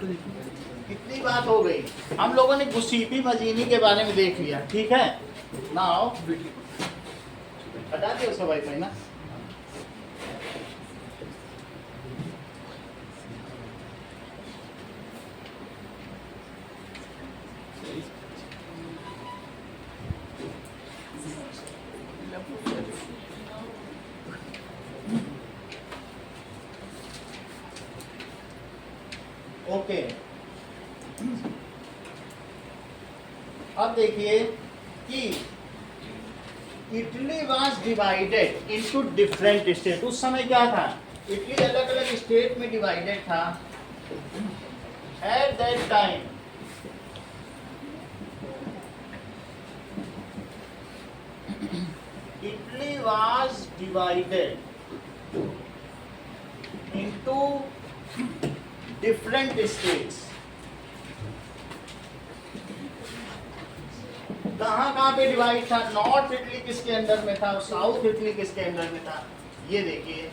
कितनी बात हो गई। हम लोगों ने गुसीपी मजीनी के बारे में देख लिया, ठीक है ना। आओ हटा दियो उसका वाईफाई ना। ओके अब देखिए कि Italy was divided into different state. उस समय क्या था, इटली अलग अलग स्टेट में डिवाइडेड था। Eight that time Italy was divided into different states. कहाँ पे डिवाइड था, नॉर्थ इटली किसके अंडर में था और साउथ इटली किसके अंडर में था, ये देखिए।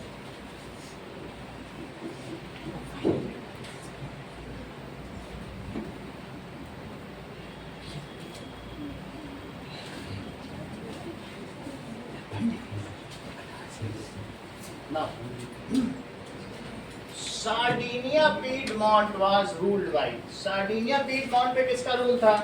Sardinia piedmont was ruled by, Sardinia piedmont पे किसका रूल था,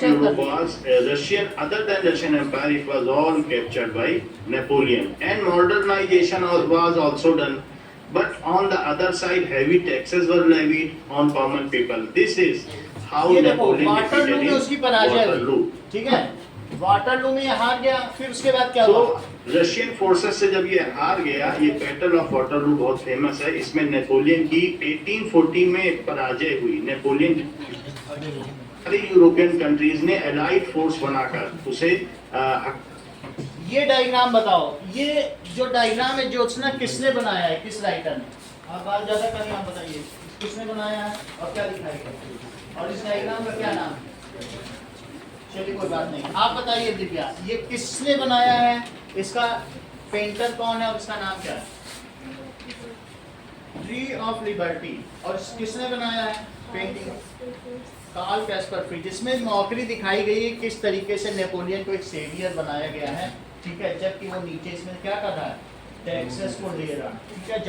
Europe was Russian, other than Russian Empire, it was all captured by Napoleon, and modernization was also done. But on the other side, heavy taxes were levied on common people. This is how Napoleon Waterloo में उसकी पराजय हुई, ठीक है। Waterloo में ये हार गया, फिर उसके बाद क्या हुआ? रशियन फोर्सेस से जब ये हार गया, ये बैटल ऑफ वाटरलू बहुत फेमस है। इसमें नेपोलियन की 1840 में पराजय हुई। नेपोलियन सारी यूरोपियन कंट्रीज ने एलाइड फोर्स बनाकर उसे ये डायग्राम बताओ, ये जो डायग्राम है ज्योत्सना किसने बनाया है, किस राइटर ने? आप बात ज्यादा करें, आप बताइए किसने बनाया है और क्या दिखाएगा, और इस डायग्राम का क्या नाम है? चलिए कोई बात नहीं, आप बताइए दिव्या, ये किसने बनाया है, इसका पेंटर कौन है और इसका नाम क्या है? Tree of liberty. और किसने बनाया है पेंटिंग? कार्ल कैस्पर, जिसमें मौकरी दिखाई गई है किस तरीके से नेपोलियन को एक सेवियर बनाया गया है, ठीक है, जबकि वो नीचे इसमें क्या कर रहा है, टैक्सेस को ले रहा, ठीक है।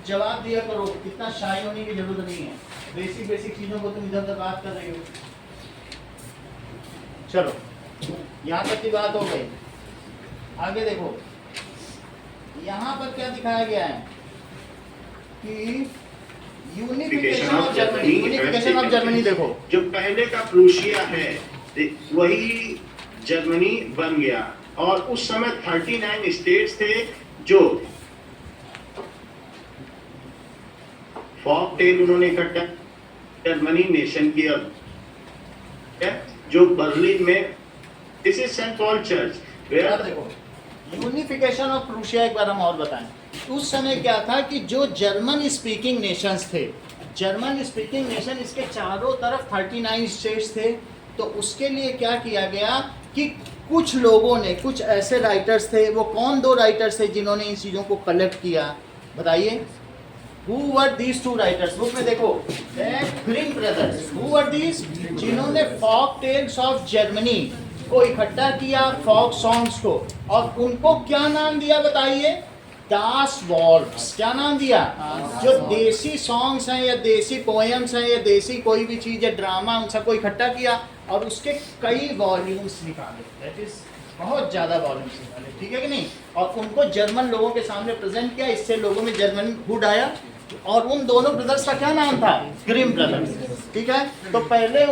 जवाब दिया करो, इतना शाय होने की जरूरत नहीं है, बेसिक चीजों को तुम इधर उधर बात कर रही हो। चलो यहाँ तक की बात हो गई, आगे देखो यहाँ पर क्या दिखाया गया है कि unification of Germany. Unification of Germany देखो, जो पहले का प्रूशिया है वही जर्मनी बन गया, और उस समय 39 स्टेट्स थे जो फॉक टेल उन्होंने इकट्ठा जर्मनी नेशन किया, जो बर्लिन में, this is Saint Paul church. देखो यूनिफिकेशन ऑफ प्रूशिया एक बार हम और बताएं। उस समय क्या था कि जो जर्मन स्पीकिंग नेशंस थे, जर्मन स्पीकिंग नेशन इसके चारों तरफ 39 स्टेट्स थे, तो उसके लिए क्या किया गया कि कुछ लोगों ने, कुछ ऐसे राइटर्स थे, वो कौन दो राइटर्स थे जिन्होंने इन चीज़ों को कलेक्ट किया, बताइए? Who were these two writers? Book में देखो, Grimm brothers. Who were these? जिन्होंने फॉक टेल्स ऑफ जर्मनी को इकट्ठा किया, फॉक सॉन्ग्स को, और उनको क्या नाम दिया बताइए? दास वॉल्स, क्या नाम दिया? जो देसी सॉन्ग्स हैं या देसी पोएम्स हैं या देसी कोई भी चीज़ है, ड्रामा, उन सबको इकट्ठा किया और उसके कई वॉल्यूम्स निकाले, दैट इज बहुत ज़्यादा वॉल्यूम्स निकाले, ठीक है कि नहीं? और उनको जर्मन लोगों के सामने प्रेजेंट किया, इससे लोगों में जर्मन हुड आया। और उन दोनों ब्रदर्स का क्या नाम था? ग्रिम ब्रदर्स, ठीक है? तो पहले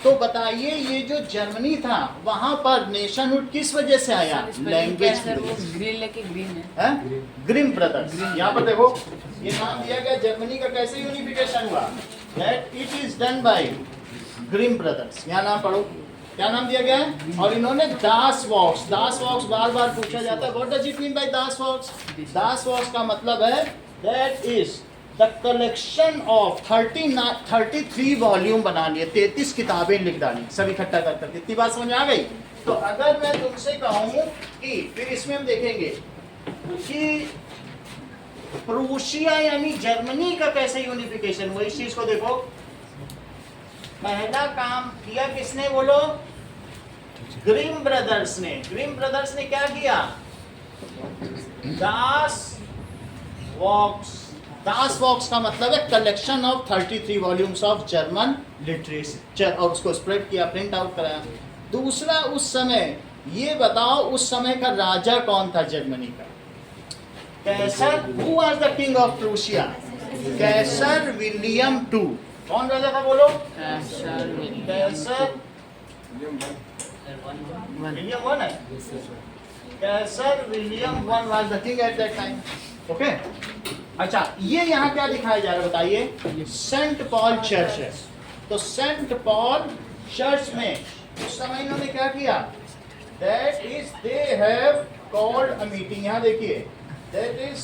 तो बताइए, ये जो जर्मनी था वहां पर नेशनहुड किस वजह से आया? लैंग्वेज ग्रीन है। ग्रिम ब्रदर्स, यहाँ पर देखो ये नाम दिया गया। जर्मनी का कैसे यूनिफिकेशन हुआ? That it is done by Grimm brothers. यहाँ नाम पढ़ो, क्या नाम दिया गया है? और इन्होंने दास वॉक्स बार बार पूछा जाता है, what does it mean by Das Vox? Das Vox का मतलब है that is the collection of 33 volume बना लिए, 33 किताबें लिख डाली, सब इकट्ठा कर करके। इतनी बात समझ में आ गई? तो अगर मैं तुमसे कहूँ कि फिर इसमें हम देखेंगे कि प्रूशिया यानी जर्मनी का कैसे यूनिफिकेशन हुआ, इस चीज को देखो। पहला काम किया किसने बोलो? ग्रिम ब्रदर्स ने। ग्रिम ब्रदर्स ने क्या किया? दास वॉक्स का मतलब है collection of 33 volumes of German literature, और उसको स्प्रेड किया, प्रिंट आउट कराया। दूसरा, उस समय ये बताओ उस समय का राजा कौन था जर्मनी का? Kaiser. Who was the king of Prussia? Kaiser William two. कौन राजा था बोलो? कैसर विलियम वन है। Kaiser William one was the king at that time, okay? अच्छा, ये यहाँ क्या दिखाया जा रहा है बताइए? सेंट पॉल चर्च है। तो सेंट पॉल चर्च में उस समय इन्होंने क्या किया? That is they have called a meeting. यहाँ देखिए, that is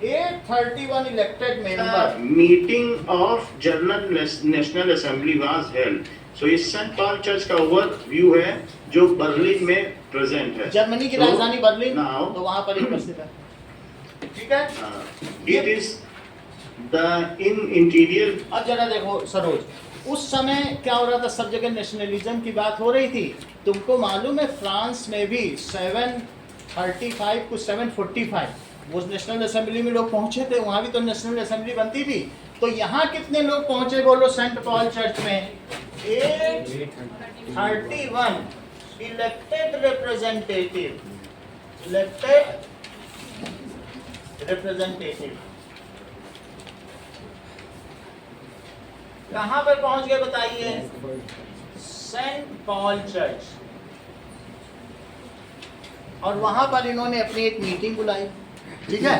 831 elected member. Meeting of German National Assembly was held. So ये सेंट पॉल चर्च का ओवरव्यू है जो बर्लिन में प्रेजेंट है। जर्मनी की राजधानी बर्लिन, now तो वहां पर उपस्थित है, ठीक है? It is the in interior. अब जरा देखो सरोज, उस समय क्या हो रहा था? सब जगह नेशनलिज्म की बात हो रही थी। तुमको मालूम है फ्रांस में भी 735 को 745 वो नेशनल असेंबली में लोग पहुंचे थे, वहां भी तो नेशनल असेंबली बनती थी। तो यहाँ कितने लोग पहुंचे बोलो सेंट पॉल चर्च में? 831 इलेक्टेड रिप्रेजेंटेटिव कहां पर पहुंच गए बताइए? Saint Paul church. और वहां पर इन्होंने अपनी एक मीटिंग बुलाई, ठीक है?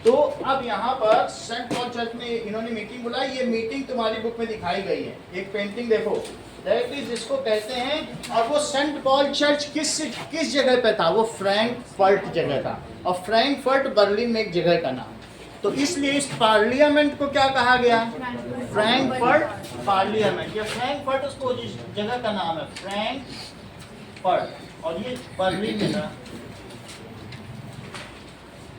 तो अब यहाँ पर सेंट पॉल चर्च में इन्होंने मीटिंग बुलाई। ये मीटिंग तुम्हारी बुक में दिखाई गई है, एक पेंटिंग देखो, दैट इज जिसको कहते हैं। और वो सेंट पॉल चर्च किस जगह पे था? वो फ्रैंकफर्ट जगह था, और फ्रैंकफर्ट बर्लिन में एक जगह का नाम। तो इसलिए इस पार्लियामेंट को क्या कहा गया? Frankfurt parliament. ये फ्रैंकफर्ट उस जगह का नाम है, फ्रैंकफर्ट, और ये बर्लिन में था।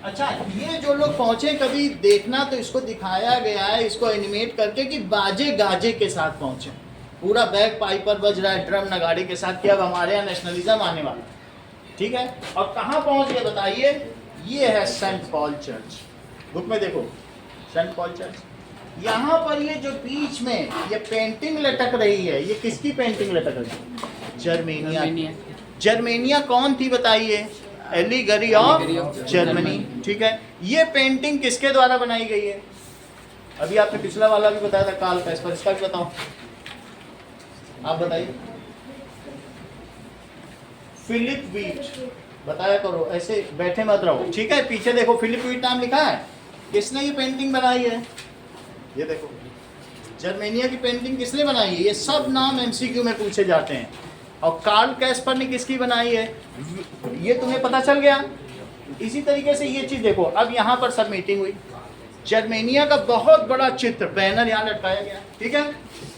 अच्छा, ये जो लोग पहुंचे कभी देखना तो इसको दिखाया गया है, इसको एनिमेट करके कि बाजे गाजे के साथ पहुंचे, पूरा बैग पाइपर बज रहा है, ड्रम नगाड़े के साथ, कि अब हमारे यहाँ नेशनलिज्म आने वाला, ठीक है? और कहाँ पहुंच गए बताइए? ये है सेंट पॉल चर्च, बुक में देखो सेंट पॉल चर्च। यहाँ पर ये जो बीच में ये पेंटिंग लटक रही है, ये किसकी पेंटिंग लटक रही है? जर्मेनिया। जर्मेनिया कौन थी बताइए? एलिगरी ऑफ जर्मनी, ठीक है? ये पेंटिंग किसके द्वारा बनाई गई है? अभी आपने पिछला वाला भी बताया था कार्ल कैस्पर, इसका भी बताओ, आप बताइए। फिलिप वीट, बताया करो, ऐसे बैठे मत रहो, ठीक है? पीछे देखो फिलिप वीट नाम लिखा है, किसने ये पेंटिंग बनाई है? ये देखो, जर्मेनिया की पेंटिंग किसने बनाई है? ये सब नाम एमसीक्यू में पूछे जाते हैं। और कार्ल कैस्पर ने किसकी बनाई है? ये तुम्हें पता चल गया। इसी तरीके से ये चीज देखो, अब यहाँ पर सब मीटिंग हुई, जर्मेनिया का बहुत बड़ा चित्र बैनर यहाँ लटकाया गया, ठीक है?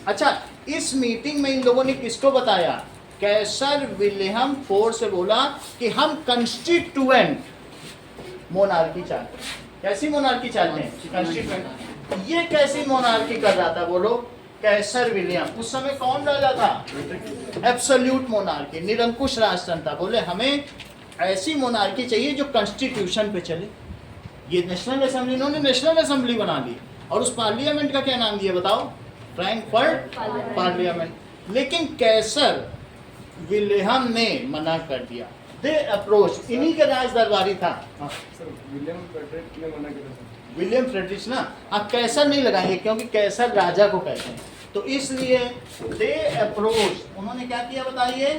अच्छा, इस मीटिंग में इन लोगों ने किसको बताया? कैसर विलियम फोर से बोला कि हम कंस्टिट्यूएंट मोनार्की चाहते हैं। कैसी मोनार्की चाहते हैं? कंस्टिट्यूएंट। ये कैसी मोनार्की कर रहा था बोलो? Kaiser William. उस समय कौन राजा था? एब्सोल्यूट मोनार्की, निरंकुश राजतंत्र था। बोले हमें ऐसी मोनार्की चाहिए जो कॉन्स्टिट्यूशन पे चले, ये नेशनल असेंबली, इन्होंने नेशनल असेंबली बना दी और उस पार्लियामेंट का क्या नाम दिया बताओ? Frankfurt parliament. लेकिन कैसर विलियम ने मना कर दिया। दे अप्रोच, इन्हीं के राज दरबारी था। सर विलियम फ्रेडरिक ने मना किया था। विलियम फ्रेडरिक ना, आप कैसर नहीं लगाएंगे क्योंकि कैसर राजा को कहते हैं, तो इसलिए दे अप्रोच, उन्होंने क्या किया बताइए?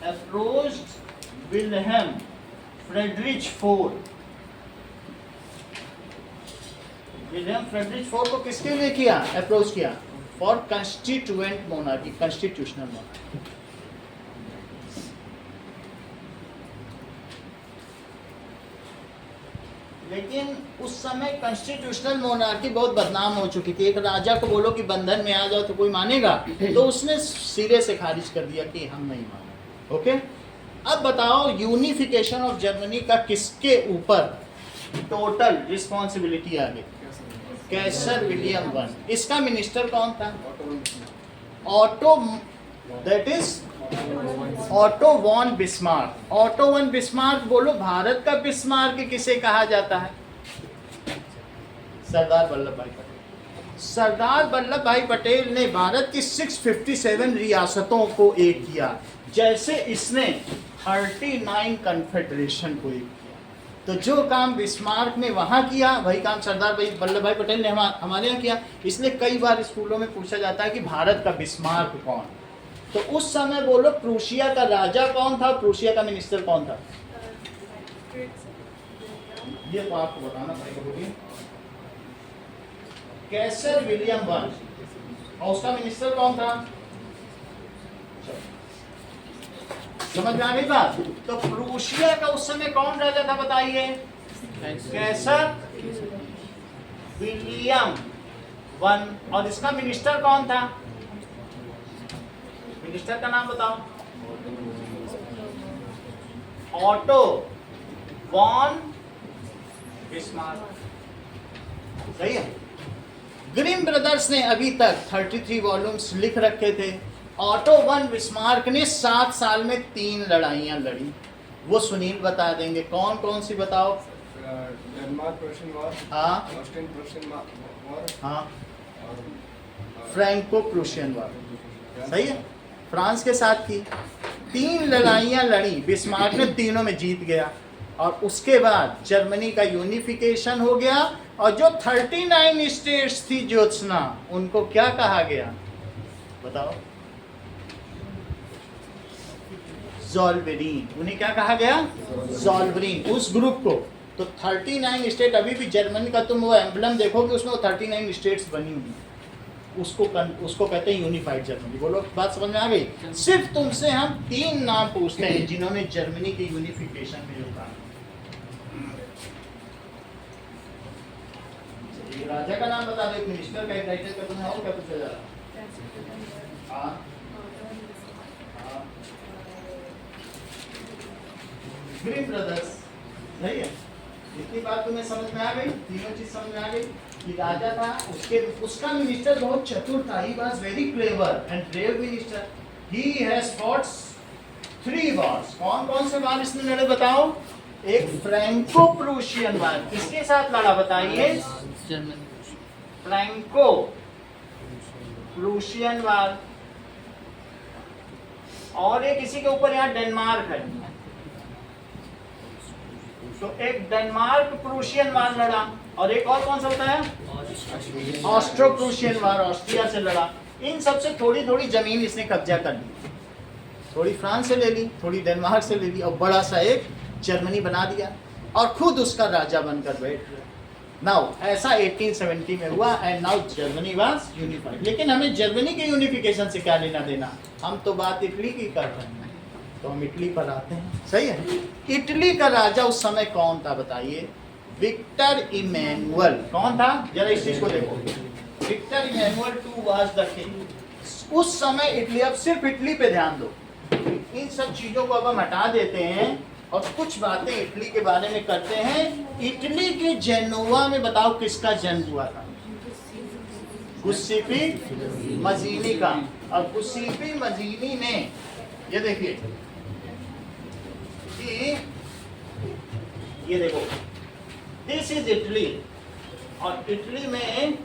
Approach William Frederick fourth. William Frederick fourth को किसके लिए किया? अप्रोच किया for constituent monarchy, constitutional monarchy. लेकिन उस समय कॉन्स्टिट्यूशनल मोनार्की बहुत बदनाम हो चुकी थी। एक राजा को बोलो कि बंधन में आ जाओ तो कोई मानेगा? तो उसने सिरे से खारिज कर दिया कि हम नहीं माने। ओके, अब बताओ यूनिफिकेशन ऑफ जर्मनी का किसके ऊपर टोटल रिस्पॉन्सिबिलिटी आ गई? Kaiser William one. इसका मिनिस्टर कौन था? Otto, that is Otto von Bismarck. Otto von Bismarck बोलो, भारत का बिस्मार्क किसे कहा जाता है? सरदार वल्लभ भाई पटेल। सरदार वल्लभ भाई पटेल ने भारत की 657 रियासतों को एक किया, जैसे इसने 39 कन्फेडरेशन को एक किया। तो जो काम बिस्मार्क ने वहां किया वही काम सरदार वल्लभ भाई पटेल ने हमारे यहाँ किया। इसलिए कई बार स्कूलों में पूछा जाता है कि भारत का बिस्मार्क कौन? तो उस समय बोलो प्रूशिया का राजा कौन था, प्रूशिया का मिनिस्टर कौन था? ये तो आपको बताना पड़ेगा। कैसर विलियम वन, और उसका मिनिस्टर कौन था? समझ में आ गई बात? तो प्रूशिया का उस समय कौन राजा था बताइए? Kaiser William one. और इसका मिनिस्टर कौन था? मिनिस्टर का नाम बताओ। Otto von Bismarck. सही है। ग्रिम ब्रदर्स ने अभी तक 33 वॉल्यूम्स लिख रखे थे। ऑटो वन बिस्मार्क ने 7 साल में 3 लड़ाइयां लड़ी। वो सुनील बता देंगे कौन कौन सी, बताओ। डेनमार्क प्रूशियन वॉर, हाँ, ऑस्ट्रियन प्रूशियन वॉर, हाँ, और फ्रैंको प्रूशियन वॉर। सही है। फ्रांस के साथ की 3 लड़ाइयां लड़ी, बिस्मार्क ने तीनों में जीत गया। और उसके बाद जर्मनी का यूनिफिकेशन हो गया। और जो 39 स्टेट्स थी ज्योत्सना, उनको क्या कहा गया बताओ? ज़ोल्वेरीन। उन्हें क्या कहा गया? ज़ोल्वेरीन, उस ग्रुप को। तो 39 स्टेट, अभी भी जर्मनी का तुम वो एम्ब्लम देखोगे उसमें वो 39 स्टेट्स बनी हुई, उसको कहते हैं यूनिफाइड जर्मनी। बोलो, बात समझ में आ गई? सिर्फ तुमसे हम 3 नाम पूछते हैं जिन्होंने जर्मनी के यूनिफिकेशन में योगदान। राजा का नाम बता दो, एक मिनिस्टर का, एक राइटर का, तुम्हें और क्या पूछा जा रहा? हाँ, ग्रिम ब्रदर्स। सही है। इतनी बात तुम्हें समझ में आ गई? तीनों चीज समझ में आ गई कि राजा था, उसका मिनिस्टर बहुत चतुर था। He was very clever and brave minister. He has fought 3 Wars. कौन कौन से वार इसने लड़े बताओ? एक फ्रैंको प्रूशियन वार। किसके साथ लड़ा बताइए? फ्रैंको प्रूशियन वार। और एक इसी के ऊपर यहाँ डेनमार्क है, तो एक डेनमार्क प्रूशियन वार लड़ा। और एक और कौन सा होता है? ऑस्ट्रो प्रूशियन वार, ऑस्ट्रिया से लड़ा। इन सबसे थोड़ी थोड़ी जमीन इसने कब्जा कर ली। थोड़ी फ्रांस से ले ली, थोड़ी डेनमार्क से ले ली, और बड़ा सा एक जर्मनी बना दिया और खुद उसका राजा बनकर बैठ गया। नाउ ऐसा 1870 में हुआ and now Germany was unified. लेकिन हमें जर्मनी के यूनिफिकेशन से क्या लेना देना? हम तो बात इटली की कर रहे हैं, तो हम इटली पर आते हैं। सही है। इटली का राजा उस समय कौन था बताइए? Victor Emmanuel. कौन था? जरा इस चीज को देखो। Victor Emmanuel II was the king. उस समय इटली, अब सिर्फ इटली पे ध्यान दो। इन सब चीजों को अब हम हटा देते हैं और कुछ बातें इटली के बारे में करते हैं। इटली के जेनोवा में बताओ किसका जन्म हुआ था? गुस्सीपी मजीनी का। और गुस्सीपी मजीनी ने, ये देखिए कि ये देखो, दिस इज इटली, और इटली में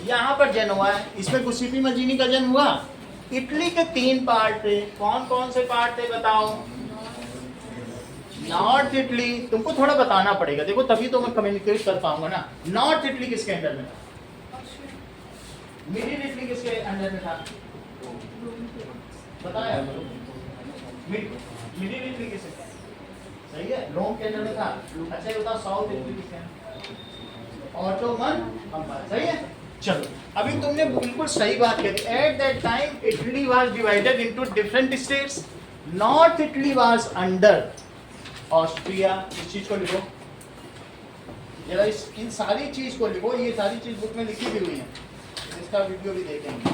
यहां पर जन्म हुआ है, इसमें गुसिपी मजीनी का जन्म हुआ। इटली के 3 पार्ट थे, कौन कौन से पार्ट थे बताओ? नॉर्थ इटली, तुमको थोड़ा बताना पड़ेगा, देखो तभी तो मैं कम्युनिकेट कर पाऊंगा ना। नॉर्थ इटली किसके अंडर में था? मिडिल इटली किसके अंडर में था? बताया मिडिल इटली किसके? सही है, रोम के अंदर में था। अच्छा ये बताओ साउथ इटली किसके? Ottoman Empire. सही है, चलो अभी तुमने बिल्कुल सही बात कही। At that time Italy was divided into different states. North Italy was under Austria. इस चीज को लिखो जरा, इन सारी चीज को लिखो, ये सारी चीज बुक में लिखी भी हुई है, इसका वीडियो भी देखेंगे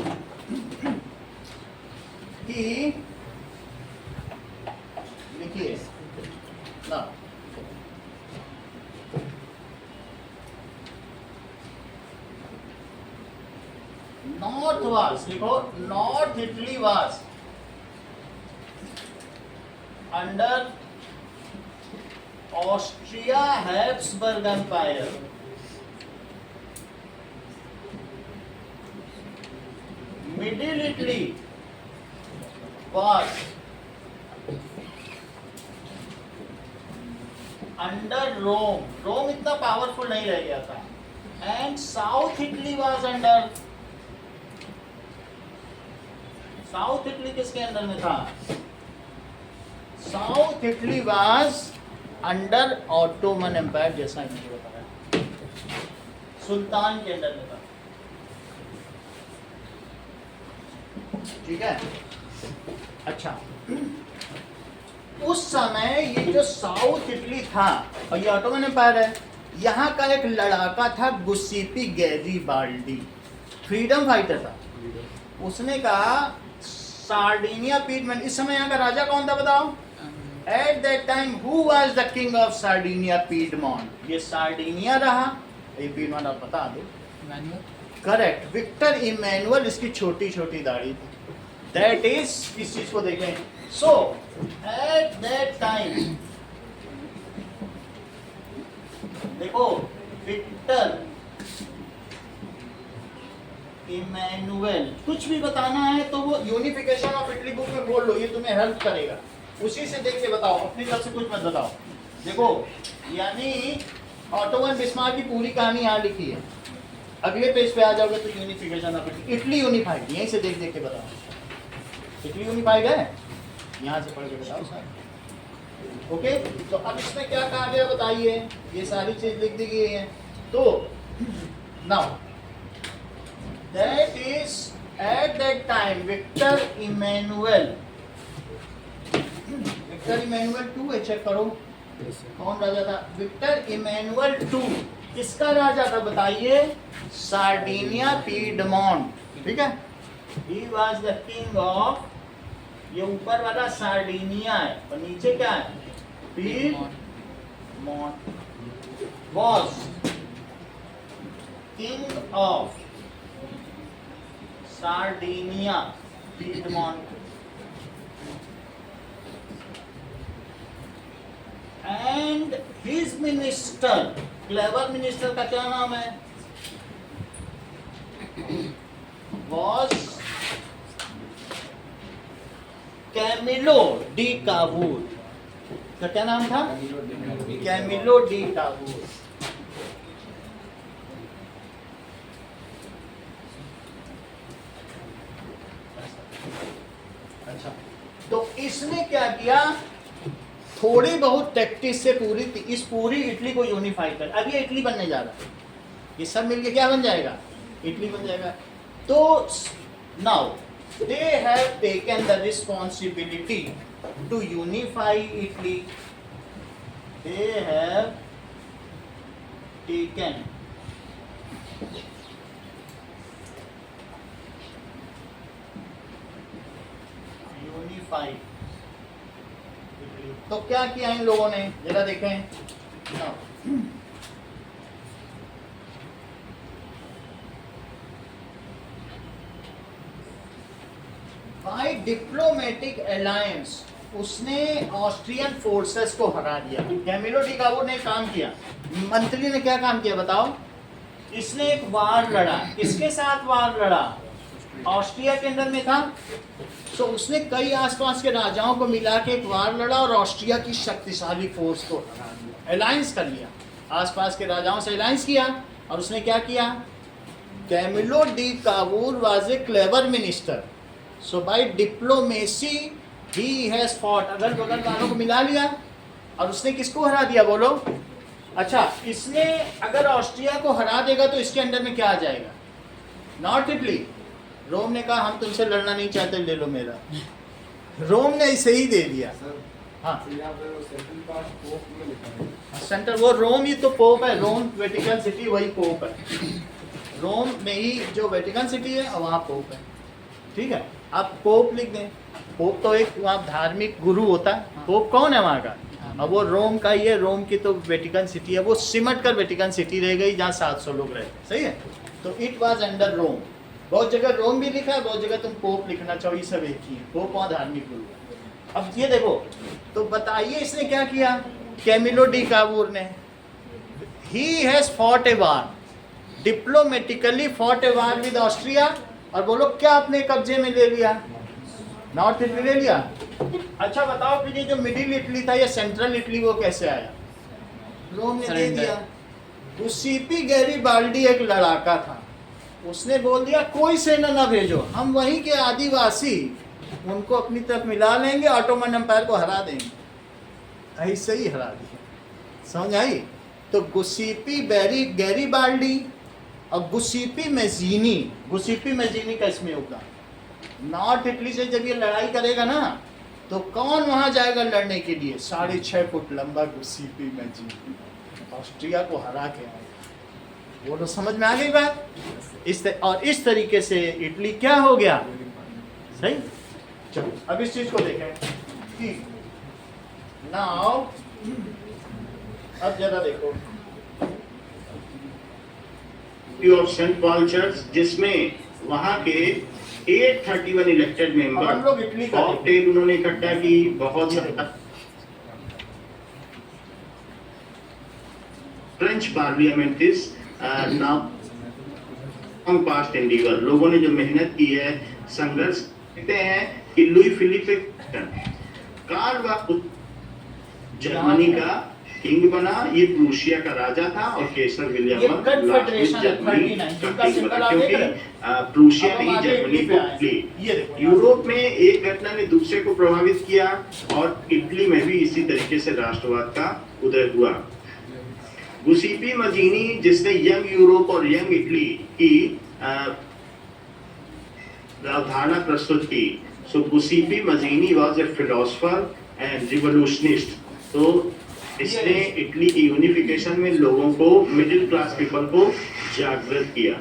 कि लिखिए ना, नॉर्थ वाज, लिखो north Italy was under Austria Habsburg empire. Middle Italy was under Rome, Rome इतना पावरफुल नहीं रह गया था। And south Italy was under, south Italy किसके अंडर में था? South Italy was under Ottoman empire, जैसा इन्होंने बताया, सुल्तान के अंडर में था। ठीक है, अच्छा उस समय ये जो साउथ इटली था और ये ऑटोमन एम्पायर है, यहाँ का एक लड़ाका था गुसिपी गैरिबाल्डी, फ्रीडम फाइटर था। उसने कहा सार्डिनिया पीडमन, इस समय यहाँ का राजा कौन था बताओ? At that time who was the king of Sardinia Piedmont? ये सार्डिनिया रहा, ये पीडमॉन्ट आप बता दो। करेक्ट, विक्टर इमैनुअल, इसकी छोटी छोटी दाढ़ी थी। दैट इज, इस चीज को देखें। सो एट दैट टाइम देखो, विक्टर इमैनुअल, कुछ भी बताना है तो वो यूनिफिकेशन ऑफ इटली बुक में बोल लो, ये तुम्हें हेल्प करेगा। उसी से देख के बताओ, अपनी तरफ से कुछ मत बताओ। देखो यानी ऑटोमन बिस्मार्क की पूरी कहानी यहाँ लिखी है। अगले पेज पे आ जाओगे तो unification of Italy, Italy unified, यहीं से देख देख के बताओ। इटली यूनिफाइड है, यहाँ से पढ़ के बताओ सर। ओके, तो अब इसमें क्या कहा गया बताइए, ये सारी चीज लिख दी गई है। तो now that is at that time Victor Emmanuel, Victor Emmanuel 2 है, चेक करो कौन राजा था। विक्टर इमैनुअल 2 किसका राजा था बताइए? सार्डिनिया पीडमॉन्ट। ठीक है, he was the king of, ये ऊपर वाला सार्डिनिया है और नीचे क्या है? Piedmont. was king of Sardinia Piedmont and his minister, clever minister का क्या नाम है? was Camillo de Cavour. तो क्या नाम था? Camillo de Cavour. अच्छा, तो इसने क्या किया? थोड़ी बहुत टैक्टिस से इस पूरी इटली को यूनिफाई कर, अब ये इटली बनने जा रहा है। ये सब मिलके क्या बन जाएगा? इटली बन जाएगा। तो now they have taken the responsibility to unify Italy. They have taken unify. तो क्या किया इन लोगों ने, जरा देखें। By diplomatic alliance उसने ऑस्ट्रियन फोर्सेस को हरा दिया। कैमिलो डी कावूर ने काम किया, मंत्री ने क्या काम किया बताओ? इसने एक वार लड़ा, किसके साथ वार लड़ा? ऑस्ट्रिया के अंदर में था। तो उसने कई आसपास के राजाओं को मिला के एक वार लड़ा और ऑस्ट्रिया की शक्तिशाली फोर्स को हरा दिया, अलायंस कर लिया, आसपास के राजाओं से अलायंस किया। और उसने क्या किया? Camillo de Cavour was a clever minister, so by diplomacy he has fought, अगल बगल वालों को मिला लिया और उसने किसको हरा दिया बोलो? अच्छा, इसने अगर ऑस्ट्रिया को हरा देगा तो इसके अंडर में क्या आ जाएगा? North Italy. रोम ने कहा हम तुमसे लड़ना नहीं चाहते, ले लो मेरा। रोम ने इसे ही दे दिया। सर हाँ, यहाँ पे वो सेंट्रल पार्ट पोप में लिखा है। सेंटर वो रोम ही तो पोप है, रोम वेटिकन सिटी वही पोप है। रोम में ही जो वेटिकन सिटी है वहाँ पोप है, ठीक है। आप पोप लिख दें, पोप तो एक वहाँ धार्मिक गुरु होता है। पोप कौन है वहाँ का? अब वो रोम का ही है, रोम की तो वेटिकन सिटी है, वो सिमट कर वेटिकन सिटी रह गई जहाँ 700 लोग रहते, सही है। तो इट वाज अंडर रोम। बहुत जगह रोम भी लिखा है, बहुत जगह तुम पोप लिखना चाहो, ये सब एक ही है। पोप वहाँ धार्मिक गुरु है। अब ये देखो, तो बताइए इसने क्या किया? कैमिलो डी कावूर ने, ही has fought A war, diplomatically fought A war with Austria, और बोलो क्या अपने कब्जे में ले लिया? नॉर्थ इटली ले लिया। अच्छा बताओ फिर ये जो मिडिल इटली था या सेंट्रल इटली वो कैसे आया? रोम ने दे दिया। गुसिपी गैरिबाल्डी एक लड़ाका था, उसने बोल दिया कोई सेना ना भेजो, हम वहीं के आदिवासी उनको अपनी तरफ मिला लेंगे, ऑटोमन एम्पायर को हरा देंगे। ऐसे ही हरा दिया, समझ आई? तो गुसिपी गैरिबाल्डी और गुसिपी मेजीनी का इसमें होगा। नॉर्थ इटली से जब ये लड़ाई करेगा ना, तो कौन वहां जाएगा लड़ने के लिए? 6.5 फुट लंबा गुसिपी मेजीनी ऑस्ट्रिया को हरा के आएगा। वो तो समझ में आ गई बात। और इस तरीके से इटली क्या हो गया? सही। चलो अब इस चीज को देखें कि नाउ, अब जरा देखो ऑफ सेंट पॉल चर्च, जिसमें वहां के 831 इलेक्टेड हम लोग मेंबर इटली का कॉकटेल उन्होंने इकट्ठा की। बहुत सारा French parliament is now past endeavour, लोगों ने जो मेहनत की है, संघर्ष, कहते हैं कि लुई फिलिप कार्ल जर्मनी का किंग बना, ये प्रूशिया का राजा था और केसर विलियम क्योंकि प्रूशिया ने जर्मनी को ली। यूरोप में एक घटना ने दूसरे को प्रभावित किया और इटली में भी इसी तरीके से राष्ट्रवाद का उदय हुआ। गुसिपी मजीनी, जिसने यंग यूरोप और यंग इटली की अवधारणा प्रस्तुत की। So Giuseppe Mazzini was a philosopher and revolutionist. तो इसने इटली की यूनिफिकेशन में लोगों को, मिडिल क्लास पीपल को जागृत किया।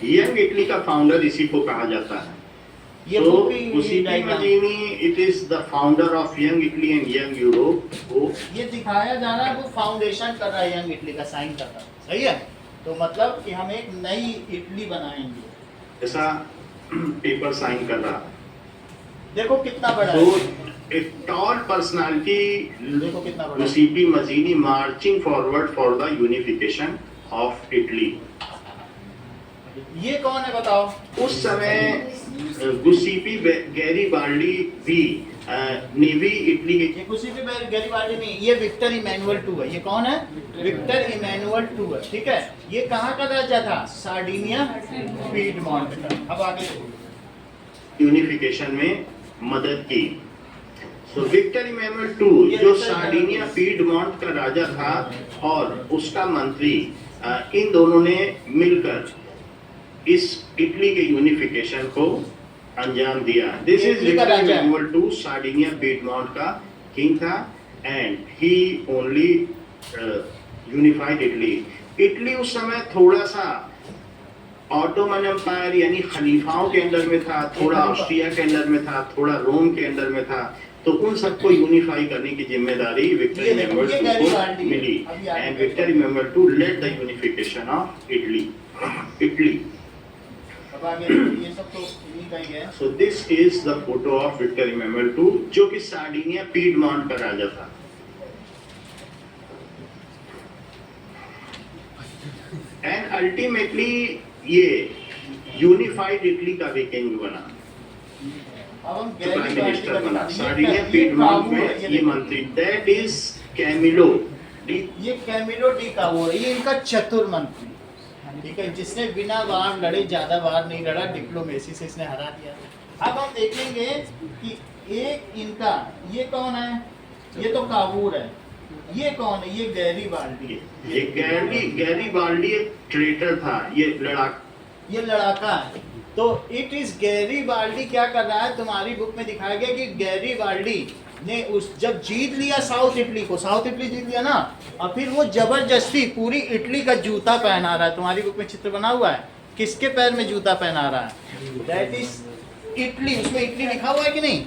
यंग इटली का फाउंडर इसी को कहा जाता है। ये So, बुक भी Giuseppe Mazzini, it is the founder of Young Italy and Young Europe. वो ये दिखाया जा रहा है, वो फाउंडेशन कर रहा है यंग इटली का, साइन कर रहा है, सही है। तो मतलब कि हम एक नई इटली बनाएंगे, ऐसा पेपर साइन कर रहा है। देखो कितना बड़ा So, है, a tall personality, देखो कितना बड़ा है। Giuseppe Mazzini marching forward for the unification of Italy. ये कौन है बताओ? उस समय गुसिपी गैरिबाल्डी भी नेवी इटली के ये किसी भी गैरिबाल्डी नहीं, ये विक्टर इमैनुअल II है। ये कौन है? विक्टर इमैनुअल II है, ठीक है। ये कहाँ का राजा था? सार्डिनिया पीडमॉन्ट का। अब आगे यूनिफिकेशन में मदद की। सो विक्टर इमैनुअल II जो सार्डिनिया पीडमॉन्ट का राजा था और उसका मंत्री, इन दोनों ने मिलकर इस इटली के यूनिफिकेशन को अंजाम दिया। This is Victor Emmanuel II, Sardinia Piedmont का किंग था and he only unified Italy. Italy उस समय थोड़ा सा ऑटोमन एम्पायर यानी खलीफाओं के अंडर में था, थोड़ा ऑस्ट्रिया के अंडर में था, थोड़ा रोम के अंडर में था। तो उन सबको यूनिफाई करने की जिम्मेदारी विक्टर इमैनुअल II को मिली and Victor Emmanuel II led the unification of Italy. अब आगे देखिए, ये सब तो इन्हीं का ही है। So this is the photo of Victor Emmanuel II, जो कि सार्डिनिया पीडमॉन्ट का राजा था। एंड अल्टीमेटली ये यूनिफाइड इटली का भी किंग बना, अब हम प्राइम मिनिस्टर बना। गैरीबाल्डी सार्डिनिया का पीडमॉन्ट में ये मंत्री, दैट इज कैमिलो डी। ये कैमिलो डी कावो, ये इनका चतुर मंत्री, ठीक है, जिसने बिना वार लड़े, ज्यादा वार नहीं लड़ा, डिप्लोमेसी से इसने हरा दिया। अब हम देखेंगे कि एक इनका, ये कौन है, ये तो काबूर है, ये कौन है, ये गैरीबाल्डी। ये गैरीबाल्डी एक ट्रेटर था, ये लड़ाका है। तो इट इज गैरीबाल्डी क्या कर रहा है, तुम्हारी बुक में दिखाया गया कि गैरीबाल्डी ने उस जब जीत लिया साउथ इटली को, साउथ इटली जीत लिया ना, और फिर वो जबरदस्ती पूरी इटली का जूता पहना रहा है। तुम्हारी बुक में चित्र बना हुआ है, किसके पैर में जूता पहना रहा है, दैट इज इटली। उसमें इटली लिखा हुआ है कि नहीं,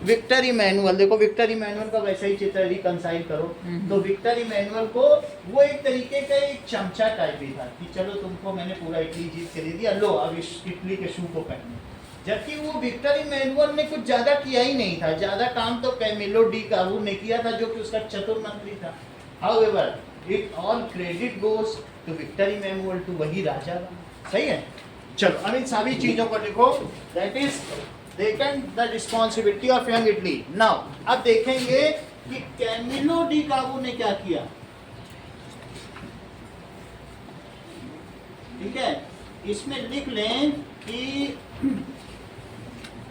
विक्टर इमैनुअल। देखो विक्टर इमैनुअल का वैसा ही चित्र रिकंसाइल करो, तो विक्टर इमैनुअल को वो एक तरीके का एक चमचा टाइप ही था कि चलो तुमको मैंने पूरा इटली जीत के दे दिया, लो अब इस इटली के शू को पहनो। जबकि वो विक्टर इमैनुअल ने कुछ ज्यादा किया ही नहीं था, ज्यादा काम तो कैमिलो डी कावूर ने किया था, जो कि उसका चतुर मंत्री था। However it all credit goes to Victor Emmanuel, two वही राजा बना। सही है, चलो अब इन सभी चीजों को देखो, that is taken the responsibility of young Italy. Now, अब देखेंगे कि कैमिलो डी कावो ने क्या किया। ठीक है, इसमें लिख लें कि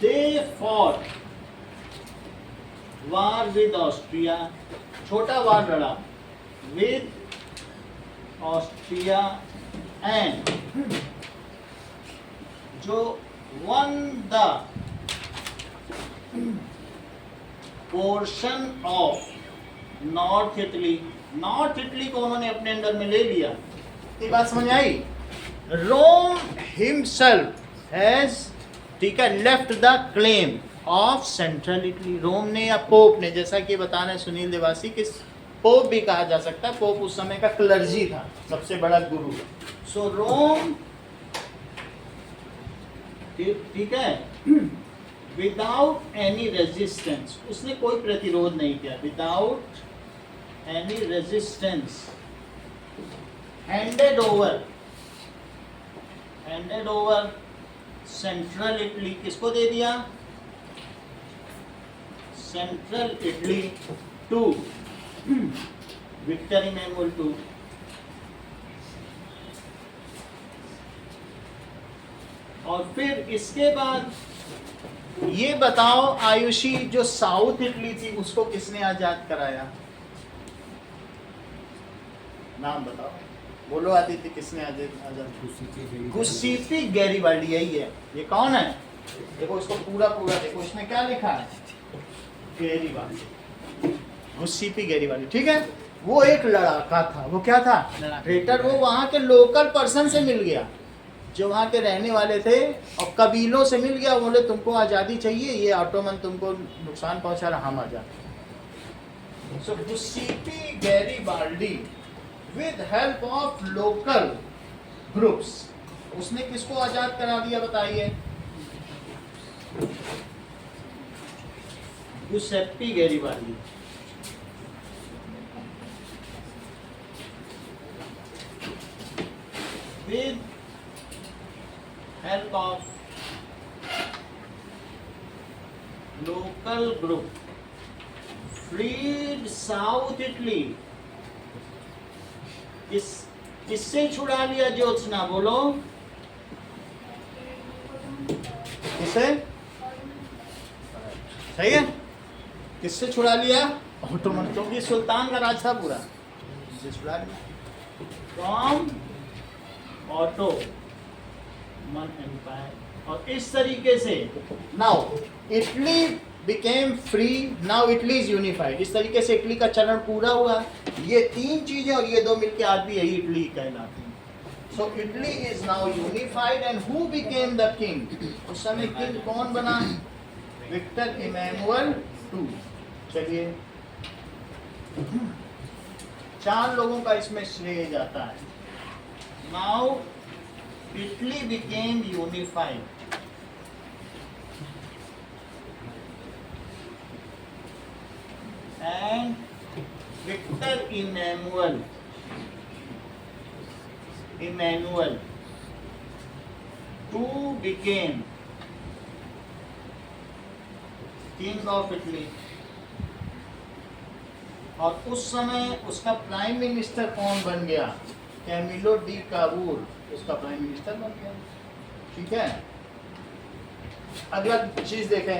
they fought war with Austria, छोटा वार लड़ा with Austria, and जो won the portion of north Italy, north Italy को उन्होंने अपने अंडर में ले लिया। ये बात समझ आई। रोम हिमसेल्फ हैज, ठीक है, left the claim of central Italy. Rome ने या पोप ने, जैसा कि बता रहे सुनील देवासी, कि पोप भी कहा जा सकता है, पोप उस समय का क्लर्जी था, सबसे बड़ा गुरु। सो रोम, ठीक है, विदाउट एनी रेजिस्टेंस, उसने कोई प्रतिरोध नहीं किया, without any resistance handed over central Italy. किसको दे दिया, central Italy to Victor Emmanuel two. और फिर इसके बाद ये बताओ, आयुषी जो साउथ इटली थी उसको किसने आजाद कराया, नाम बताओ, बोलो आदित्य, किसने आजाद? गुस्सीपी गैरीबाल्डी, यही है। ये कौन है, देखो इसको पूरा देखो, इसमें क्या लिखा है, गैरीबाल्डी, गुस्सीपी गैरीबाल्डी। ठीक है, वो एक लड़ाका था, वो क्या था, ट्रेटर। वो वहां के लोकल पर्सन से मिल गया, जो वहाँ के रहने वाले थे, और कबीलों से मिल गया, बोले तुमको आज़ादी चाहिए, ये ऑटोमन तुमको नुकसान पहुंचा रहा, हम आजाद। So Giuseppe Garibaldi with help of local groups, उसने किसको आजाद करा दिया बताइए, Giuseppe Garibaldi. With help of local group freed South Italy। किससे छुड़ा लिया ज्योत्सना, बोलो किससे, सही है, किससे छुड़ा लिया, ऑटोमन, क्योंकि सुल्तान का राज था पूरा, छुड़ा लिया फ्रॉम ऑटो एम्पायर। और इस तरीके से now Italy became free, now Italy is unified. इस तरीके से इटली का चलन पूरा हुआ। ये तीन चीजें और ये दो मिलके आज भी यही इटली कहलाती हैं। So Italy is now unified and who became the king, उस समय किंग कौन बना, विक्टर इमैनुअल टू। चलिए, 4 लोगों का इसमें श्रेय जाता है। Now Italy became unified. And Victor Emmanuel II became King of Italy. और उस समय उसका प्राइम मिनिस्टर कौन बन गया? कैमिलो डी काबूल उसका प्राइम मिनिस्टर बन गया। ठीक है, अगला चीज देखें,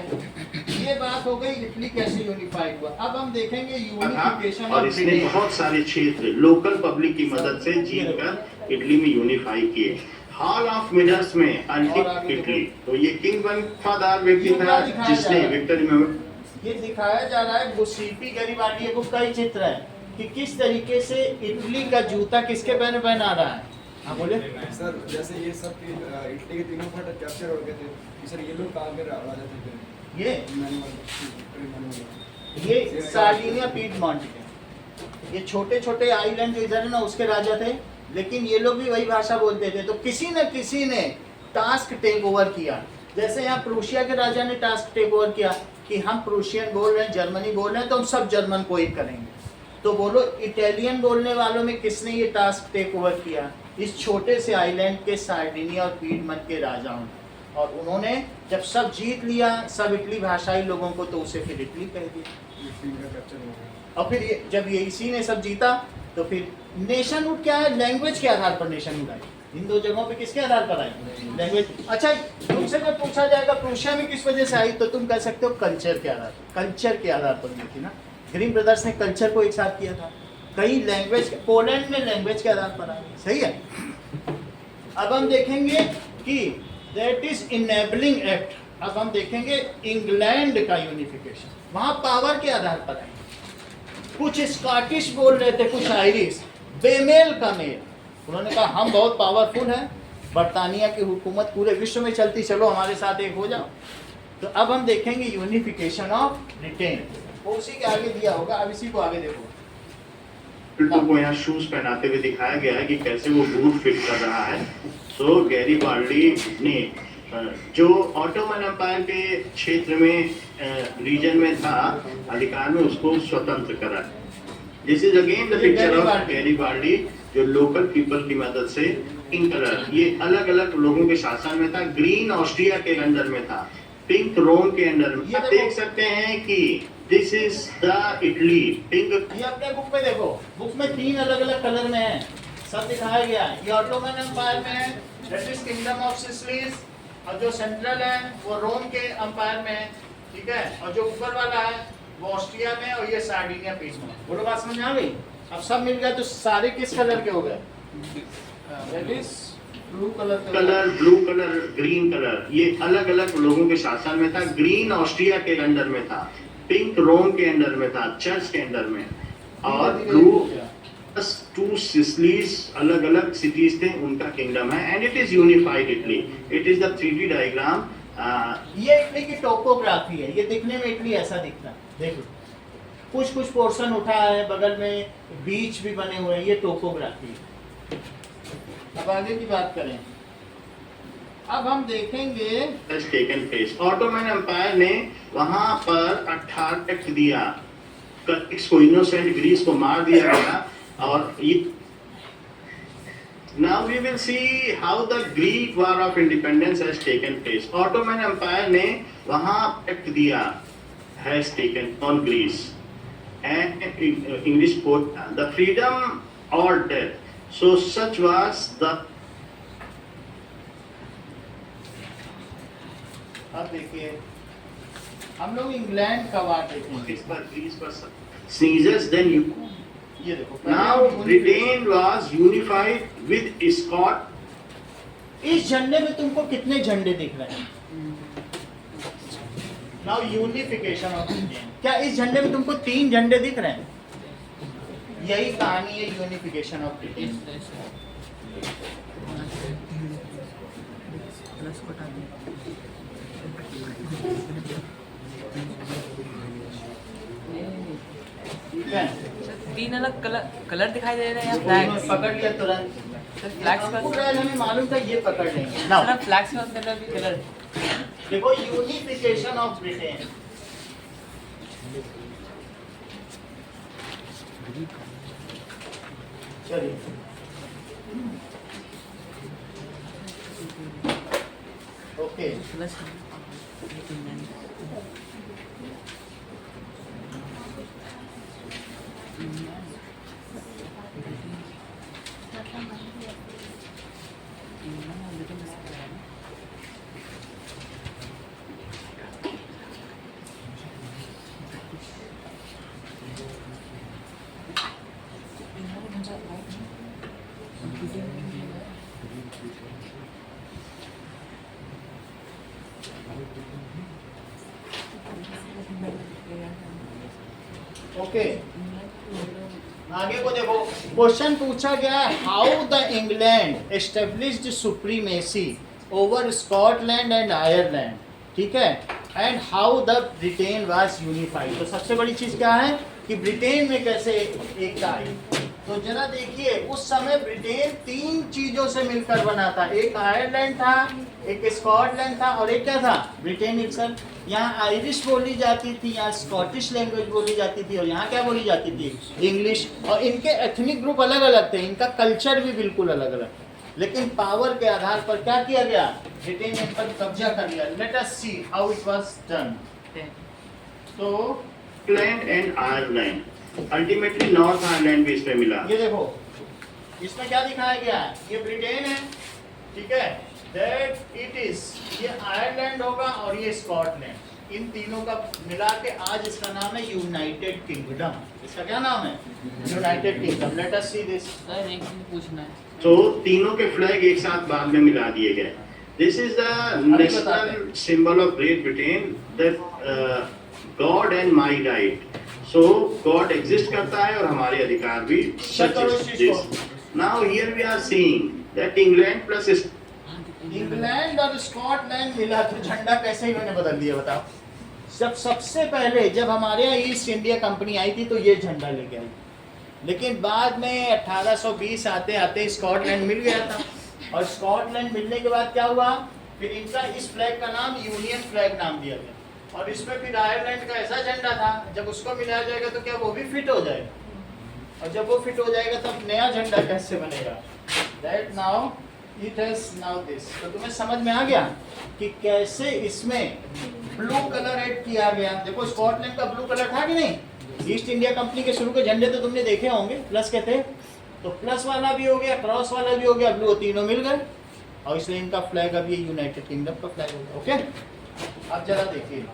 ये बात हो गई इटली कैसे यूनिफाइड हुआ। अब हम देखेंगे यूनिफिकेशन और इसने बहुत सारे क्षेत्र लोकल पब्लिक की मदद से जीतकर इटली में यूनिफाई किए। हॉल ऑफ मिडर्स में अंटिक इटली, तो ये किंग वफादार व्यक्ति था जिसने विक्टर में ये दिखाया जा रहा है गुस्सीपी गरीबाटी बुक का ही चित्र है कि किस तरीके से इटली का जूता किसके पैर में पहना रहा है। हाँ बोले सर, जैसे ये सब इटली के तीनों फट कैप्चर हो गए थे सर, ये लोग कहाँ के राजा थे? ये सार्डिनिया पीडमॉन्ट के, ये छोटे छोटे आइलैंड जो इधर है ना उसके राजा थे, लेकिन ये लोग भी वही भाषा बोलते थे। तो किसी न किसी ने टास्क टेक ओवर किया। जैसे यहाँ प्रूशिया के राजा ने टास्क टेक ओवर किया कि हम प्रूशियन बोल रहे हैं, जर्मनी बोल रहे हैं, तो हम सब जर्मन को एक करेंगे। तो बोलो इटालियन बोलने वालों में किसने ये टास्क टेक ओवर किया? इस छोटे से आइलैंड के सार्डिनिया और पीडमॉन्ट के राजाओं ने। और उन्होंने जब सब जीत लिया सब इटली भाषाई लोगों को, तो उसे फिर इटली कह दिया। और फिर ये जब ये इसी ने सब जीता तो फिर नेशनहुड क्या है? लैंग्वेज के आधार पर नेशनहुड आई। इन दो जगहों पे किसके आधार पर आई? लैंग्वेज। अच्छा, तुमसे जब पूछा जाएगा प्रूशिया में किस वजह से आई, तो तुम कह सकते हो कल्चर के आधार पर। कल्चर के आधार पर हुई थी ना, ग्रीन ब्रदर्स ने कल्चर को एक साथ किया था। कई लैंग्वेज, पोलैंड में लैंग्वेज के आधार पर आई। सही है। अब हम देखेंगे कि दैट इज इनेबलिंग एक्ट। अब हम देखेंगे इंग्लैंड का यूनिफिकेशन, वहां पावर के आधार पर आई। कुछ स्कॉटिश बोल रहे थे, कुछ आयरिश, बेमेल का मेल। उन्होंने कहा हम बहुत पावरफुल हैं, बरतानिया की हुकूमत पूरे विश्व में चलती, चलो हमारे साथ एक हो जाओ। तो अब हम देखेंगे यूनिफिकेशन ऑफ ब्रिटेन, वो उसी के आगे दिया होगा। अब इसी को आगे देखो। को यहाँ शूज पहनाते हुए दिखाया गया है कि कैसे वो बूट फिट कर रहा है। तो गैरीबाल्डी ने जो ऑटोमन एम्पायर के क्षेत्र में रीजन में था, अधिकार में, उसको स्वतंत्र करा। This is again the picture of Garibaldi, जो लोकल पीपल की मदद से पिंक कलर, ये अलग अलग लोगों के शासन में था। ग्रीन ऑस्ट्रिया के अंडर में था, पिंक रोम के अंडर में। आप देख सकते हैं कि this is the Italy pink. ये अपने बुक में देखो, बुक में 3 अलग अलग कलर में है, सब दिखाया गया है। ये ऑटोमन एम्पायर में है, that is kingdom of Sicilies, और जो सेंट्रल है वो रोम के एम्पायर में है। ठीक है, और जो ऊपर वाला है वो ऑस्ट्रिया में, और ये सार्डिनिया पीडमॉन्ट। बोलो बात समझ आ गई? अब सब मिल गया तो सारे किस कलर के हो गए? That is blue colour, blue colour, green colour, ये अलग अलग लोगों के शासन में था। ग्रीन ऑस्ट्रिया के अंडर में था, पिंक रोम के अंडर में था, चर्च के अंडर में, और ब्लू 2 सिसिलीज अलग अलग सिटीज थे, उनका किंगडम है। And it is unified Italy. It is the 3D diagram. ये इटली की टोपोग्राफी है। ये दिखने में इटली ऐसा दिखता है, देखो कुछ कुछ पोर्शन उठा है, बगल में बीच भी बने हुए हैं, ये टोपोग्राफी है। अब आगे की बात करें, अब हम देखेंगे टेकन प्लेस। ऑटोमन एम्पायर ने वहां पर 18 एक्ट दिया, को इनोसेंट ग्रीस को मार दिया गया। और now we will see how the Greek war of independence has taken place. Ottoman empire ने वहां एक्ट दिया, has taken on Greece and English court, the freedom और death. So such was the. अब देखिए हम लोग इंग्लैंड का वार देखेंगे। इस पर ग्रीस पर सीजर्स, देन यू। ये देखो, Now Britain was unified with Scott। इस झंडे में तुमको कितने झंडे दिख रहे हैं? नाउ यूनिफिकेशन ऑफ ब्रिटेन, क्या इस झंडे में तुमको 3 झंडे दिख रहे हैं? यही कहानी है यूनिफिकेशन ऑफ ब्रिटेन। ठीक है, 3 अलग कलर दिखाई दे रहे हैं फ्लैग पकड़ लिया तुरंत। फ्लैक्स अंकुर का रायल हमें मालूम था, ये पकड़ लेंगे नाउ। सर फ्लैक्स का कलर भी कलर देखो यूनिफिकेशन ऑफ ब्रिटेन, चलिए ओके प्लस ओके आगे को देखो, क्वेश्चन पूछा गया है how the England established supremacy over Scotland and Ireland, ठीक है, and how the Britain was unified. तो सबसे बड़ी चीज क्या है कि ब्रिटेन में कैसे एकता आई। तो जरा देखिए उस समय ब्रिटेन 3 चीजों से मिलकर बना था, एक आयरलैंड था, एक स्कॉटलैंड था और एक क्या था, ब्रिटेन इटसेल्फ। यहाँ आयरिश बोली जाती थी, यहाँ स्कॉटिश लैंग्वेज बोली जाती थी और यहाँ क्या बोली जाती थी, इंग्लिश। और इनके एथनिक ग्रुप अलग अलग थे, इनका कल्चर भी बिल्कुल अलग अलग था, लेकिन पावर के आधार पर क्या किया गया, ब्रिटेन ने इन पर कब्जा कर लिया। Let us see how it was done. तो Scotland and Ireland, ultimately North Ireland भी इसमें मिला। ये देखो इसमें क्या दिखाया गया है, ये ब्रिटेन है, ठीक है, दैट इट इज, ये आयरलैंड होगा और ये स्कॉटलैंड, इन तीनों का मिला के आज इसका नाम है यूनाइटेड किंगडम। इसका क्या नाम है, United kingdom. Late us see this. Sir एक चीज पूछना है। तो तीनों के फ्लैग एक साथ बाद में मिला दिए गए। This is the national symbol of Great Britain, that God and my right. So God exist करता है और हमारे अधिकार भी। Now here we are seeing that England plus England और स्कॉटलैंड मिला तो झंडा कैसे इन्होंने बदल दिया बताओ। जब सबसे पहले जब हमारे यहाँ ईस्ट इंडिया कंपनी आई थी तो ये झंडा लेके आई, लेकिन बाद में 1820 आते आते स्कॉटलैंड मिल गया था, और स्कॉटलैंड मिलने के बाद क्या हुआ, फिर इनका इस फ्लैग का नाम यूनियन फ्लैग नाम दिया गया, और इसमें फिर आयरलैंड का ऐसा झंडा था, जब उसको मिलाया जाएगा तो क्या वो भी फिट हो जाएगा, और जब वो फिट हो जाएगा तब नया झंडा कैसे बनेगा। That now it has now this. तो तुम्हें समझ में आ गया कि कैसे इसमें ब्लू कलर ऐड किया गया। देखो स्कॉटलैंड का ब्लू कलर था कि नहीं, ईस्ट इंडिया कंपनी के शुरू के झंडे तो तुमने देखे होंगे, प्लस के थे, तो प्लस वाला भी हो गया, क्रॉस वाला भी हो गया, ब्लू, तीनों मिल गए, और इसलिए इनका फ्लैग अभी यूनाइटेड किंगडम का फ्लैग हो गया। ओके, अब जरा देखिए,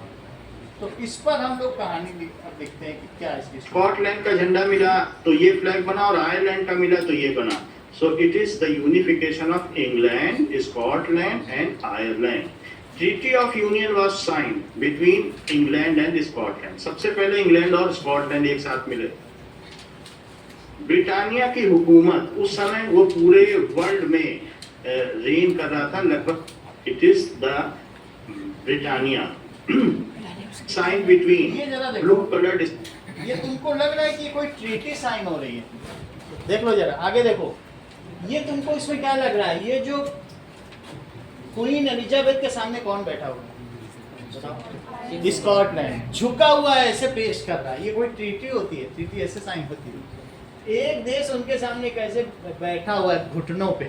तो इस पर हम लोग कहानी लिखते हैं कि क्या इसकी। स्कॉटलैंड का झंडा मिला तो ये फ्लैग बना, और आयरलैंड का मिला तो ये बना। So it is the unification of England, Scotland and Ireland. Treaty of union was signed between England and Scotland. सबसे पहले इंग्लैंड और स्कॉटलैंड एक साथ मिले। ब्रिटानिया की हुकूमत उस समय वो पूरे वर्ल्ड में रेन कर रहा था लगभग। It is the Britannia sign between blue coloured. ये तुमको लग रहा है कि कोई ट्रीटी साइन हो रही है, देख लो जरा आगे देखो, ये तुमको इसमें क्या लग रहा है, ये जो क्वीन एलिजाबेथ के सामने कौन बैठा हुआ है, स्कॉटलैंड झुका हुआ है, ऐसे पेश कर रहा है, ये कोई ट्रीटी होती है, ट्रीटी ऐसे साइन होती है, एक देश उनके सामने कैसे बैठा हुआ है घुटनों पे,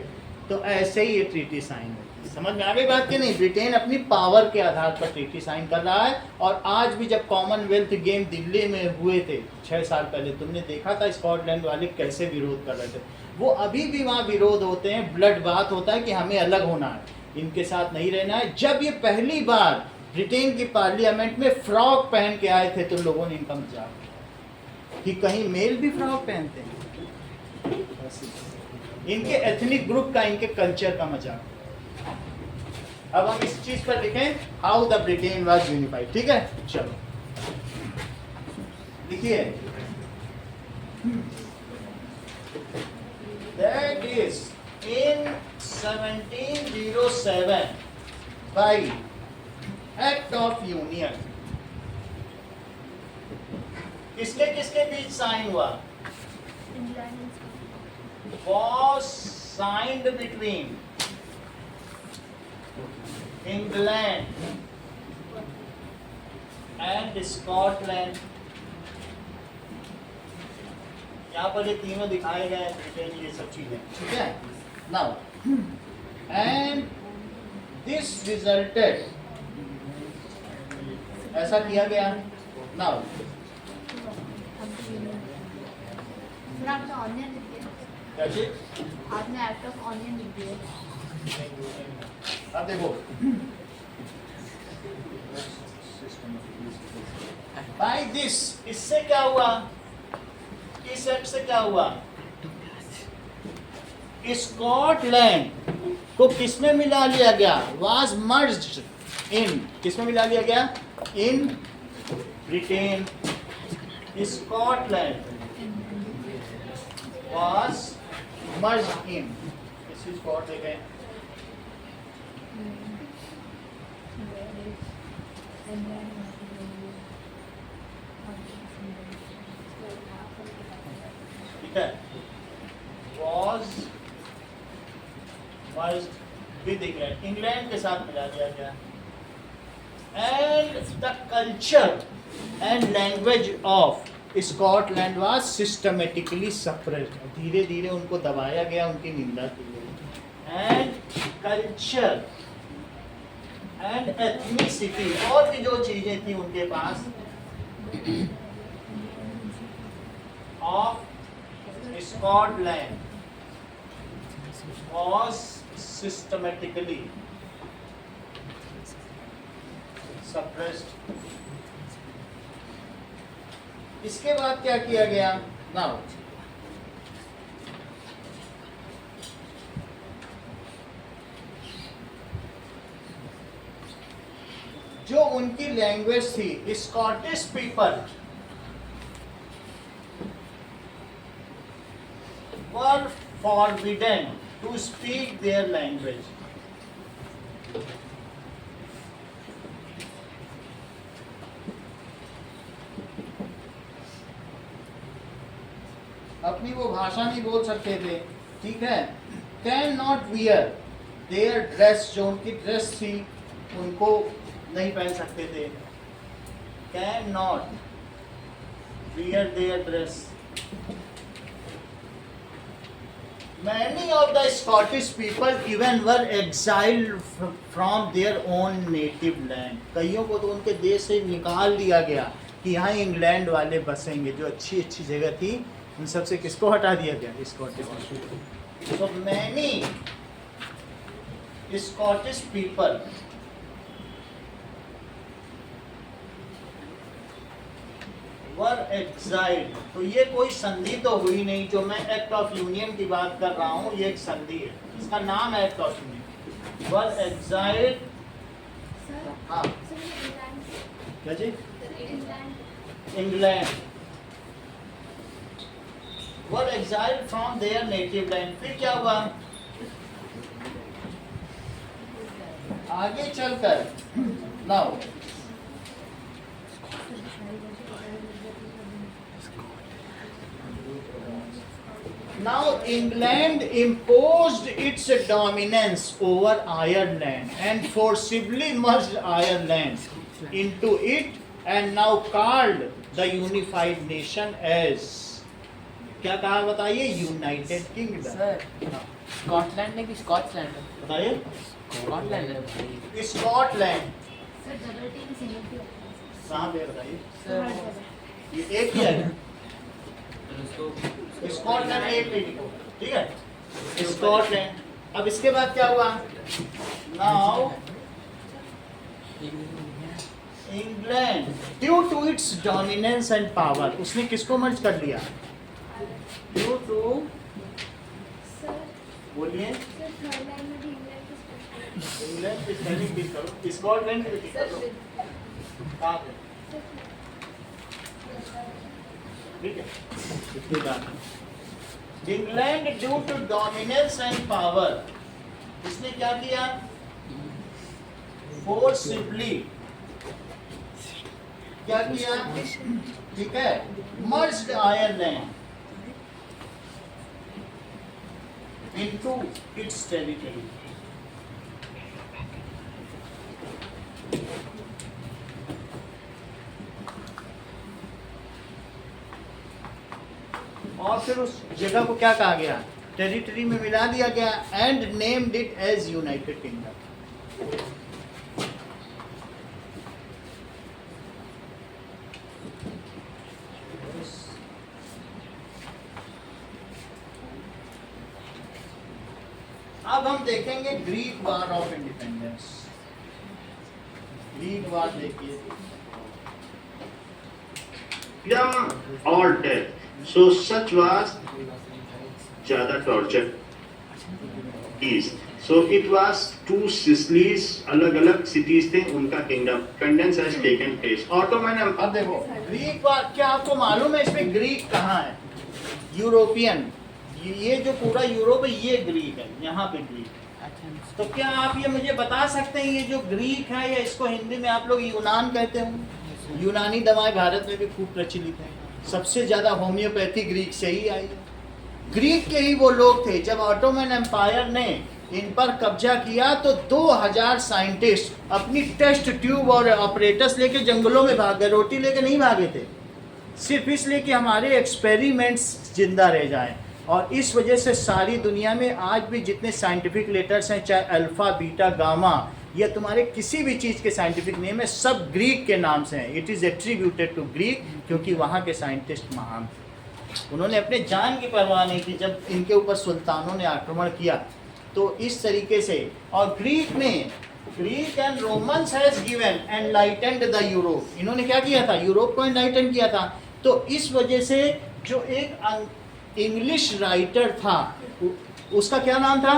तो ऐसे ही ये ट्रीटी साइन है। समझ में आ गई बात कि नहीं, ब्रिटेन अपनी पावर के आधार पर ट्रीटी साइन कर रहा है। और आज भी जब कॉमनवेल्थ गेम दिल्ली में हुए थे 6 साल पहले, तुमने देखा था स्कॉटलैंड वाले कैसे विरोध कर रहे थे, वो अभी भी वहाँ विरोध होते हैं, ब्लड बात होता है कि हमें अलग होना है, इनके साथ नहीं रहना है। जब ये पहली बार ब्रिटेन की पार्लियामेंट में फ्रॉक पहन के आए थे तो लोगों ने इनका मजाक कि कहीं मेल भी फ्रॉक पहनते हैं, इनके एथनिक ग्रुप का, इनके कल्चर का मजाक। अब हम इस चीज पर लिखें how the Britain was unified, ठीक है, चलो लिखिए। That is in 1707 bye act of union. किसके किसके बीच साइन हुआ, was signed between England and Scotland. यहाँ पर ये तीनों दिखाए गए, ब्रिटेन, ये सब चीजें, ठीक है। नाउ एंड दिस रिजल्टेड, ऐसा किया गया। नाउ आपने ऑनियन लिख दिया, क्या चीज, आपने एक्ट ऑफ ऑनियन लिख दिया। अब देखो, बाय दिस, इससे क्या हुआ, इस एक्ट से क्या हुआ, स्कॉटलैंड को किसमें मिला लिया गया, वाज मर्ज्ड इन, किसमें मिला लिया गया, in Britain. Scotland was merged in, this is what they can, ठीक है, was merged with England, England के साथ मिला दिया गया। and the culture and language of Scotland was systematically suppressed, धीरे धीरे उनको दबाया गया, उनकी निंदा की गई। एंड कल्चर एंड एथनिसिटी, और भी जो चीजें थी उनके पास, of Scotland was systematically suppressed. इसके बाद क्या किया गया, नाउ जो उनकी लैंग्वेज थी, Scottish people were forbidden to speak their language. अपनी वो भाषा नहीं बोल सकते थे, ठीक है। Can not wear their dress, जो उनकी ड्रेस थी उनको नहीं पहन सकते थे। Can not wear their dress. Many of the Scottish people even were exiled from their own native land. कईयों को तो उनके देश से निकाल दिया गया कि यहाँ इंग्लैंड वाले बसेंगे, जो अच्छी अच्छी जगह थी उन सब से किसको हटा दिया गया, Scottish. So many Scottish people were exiled। तो ये कोई संधि तो हुई नहीं, जो मैं एक्ट ऑफ यूनियन की बात कर रहा हूँ ये एक संधि है, इसका नाम है act of union. were exiled, हाँ क्या जी, England were exiled from their native land। फिर क्या हुआ, आगे चलकर, now Now England imposed its dominance over Ireland and forcibly merged Ireland into it and now called the unified nation as, क्या कहा बताइए, यूनाइटेड किंगडम। सर स्कॉटलैंड है कि स्कॉटलैंड है? बताइए, स्कॉटलैंड है। स्कॉटलैंड सर डबल टी की single T होता है कहाँ पे बताइए, सर ये एक ही है, स्कॉटलैंड एक लेडी को, ठीक है, स्कॉटलैंड। अब इसके बाद क्या हुआ, now England due to its dominance and power, उसने किसको मर्ज कर लिया, ड्यू टू, सर बोलिए, सर थर्ड लाइन में भी इंग्लैंड की इंग्लैंड की स्पेलिंग ठीक करो, स्कॉटलैंड की ठीक करो, कहाँ पे, ठीक है, इतनी बात। England due to dominance and power, इसने क्या किया, फोर्सिबली क्या किया, ठीक है, merged Ireland into its territory. और फिर उस जगह को क्या कहा गया, टेरिटरी में मिला दिया गया, and named it as United Kingdom. अब हम देखेंगे Greek war of independence. Greek war देखिए, freedom or death. So such was ज़्यादा torture is. So it was two Sicilies, अलग-अलग cities थे, उनका kingdom independence has taken place. Ottoman अब Empire. देखो ग्रीक वार, क्या आपको मालूम है इसमें ग्रीक कहाँ है? यूरोपियन, ये जो पूरा यूरोप है ये ग्रीक है, यहाँ पे ग्रीक। तो क्या आप ये मुझे बता सकते हैं ये जो ग्रीक है, या इसको हिंदी में आप लोग यूनान कहते हो? यूनानी दवाएं भारत में भी खूब प्रचलित हैं, सबसे ज्यादा होम्योपैथी ग्रीक से ही आई है। ग्रीक के ही वो लोग थे, जब ऑटोमन एम्पायर ने इन पर कब्जा किया तो 2000 साइंटिस्ट अपनी टेस्ट ट्यूब और ऑपरेटर्स लेके जंगलों में भाग गए। रोटी लेके नहीं भागे थे, सिर्फ इसलिए कि हमारे एक्सपेरिमेंट्स जिंदा रह जाएं। और इस वजह से सारी दुनिया में आज भी जितने साइंटिफिक लेटर्स हैं, चाहे अल्फ़ा बीटा गामा या तुम्हारे किसी भी चीज़ के साइंटिफिक नेम है, सब ग्रीक के नाम से हैं। It is attributed to Greek, क्योंकि वहाँ के साइंटिस्ट महान थे। उन्होंने अपने जान की परवाह नहीं की जब इनके ऊपर सुल्तानों ने आक्रमण किया। तो इस तरीके से, और Greek and Romans has given enlightened the Europe. इन्होंने क्या किया था? यूरोप को एनलाइटन किया था। तो इस वजह से जो एक इंग्लिश राइटर था, उसका क्या नाम था?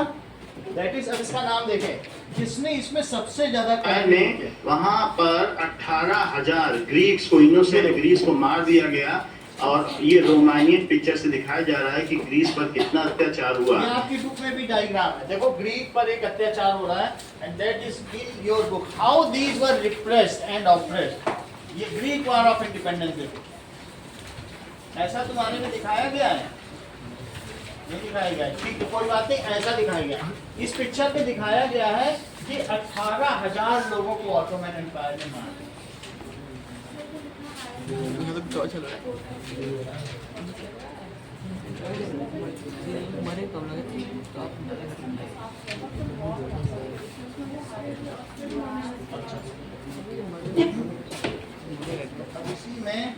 दैट इज, अब इसका नाम देखें, जिसने इसमें सबसे ज्यादा में वहाँ पर 18,000 ग्रीक्स को, इनोसेंट ग्रीक्स को मार दिया गया। और ये रोमानियन पिक्चर से दिखाया जा रहा है कि ग्रीस पर कितना अत्याचार हुआ। ये आपकी बुक में भी डायग्राम है, देखो ग्रीक पर एक अत्याचार हो रहा है, and that is in your book, how these were repressed and oppressed. ये ग्रीक वार ऑफ इंडिपेंडेंस देखो, ऐसा तुम्हारे में दिखाया गया है? नहीं दिखाया गया है, ठीक है, कोई बात नहीं, ऐसा दिखाया गया। इस पिक्चर पे दिखाया गया है कि 18,000 लोगों को ऑटोमन एम्पायर ने मारा। मरे कब लगे अब इसी में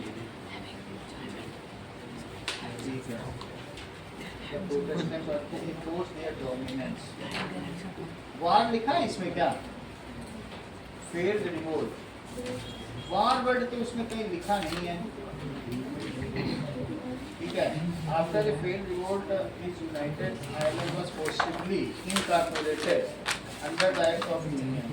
ठीक है, वार लिखा है इसमें, क्या फेल्ड रिवोल्ट, वार वर्ड तो उसमें कहीं लिखा नहीं है, ठीक है। After the failed revolt is United Ireland was forcibly incorporated under the act of union.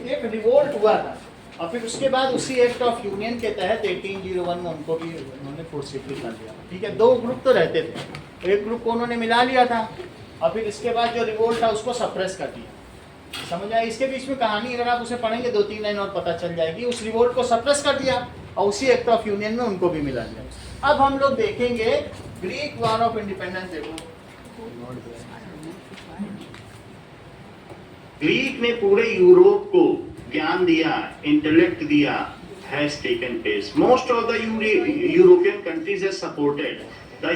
एक रिवोल्ट हुआ था, और फिर उसके बाद उसी एक्ट ऑफ यूनियन के तहत 1801 में उनको भी उन्होंने फोर्सिबली कर दिया, ठीक है। 2 ग्रुप तो रहते थे, एक ग्रुप को उन्होंने मिला लिया था, और फिर इसके बाद जो रिवोल्ट था उसको सप्रेस कर दिया। समझ आए? इसके बीच में कहानी अगर आप उसे पढ़ेंगे 2-3 लाइन और पता चल जाएगी। उस रिवोल्ट को सप्रेस कर दिया और उसी एक्ट ऑफ यूनियन में उनको भी मिला दिया। अब हम लोग देखेंगे ग्रीक वार ऑफ इंडिपेंडेंस। देखो ग्रीक ने पूरे यूरोप को ज्ञान दिया, इंटेलेक्ट दिया, has taken place. Most of the European countries have supported the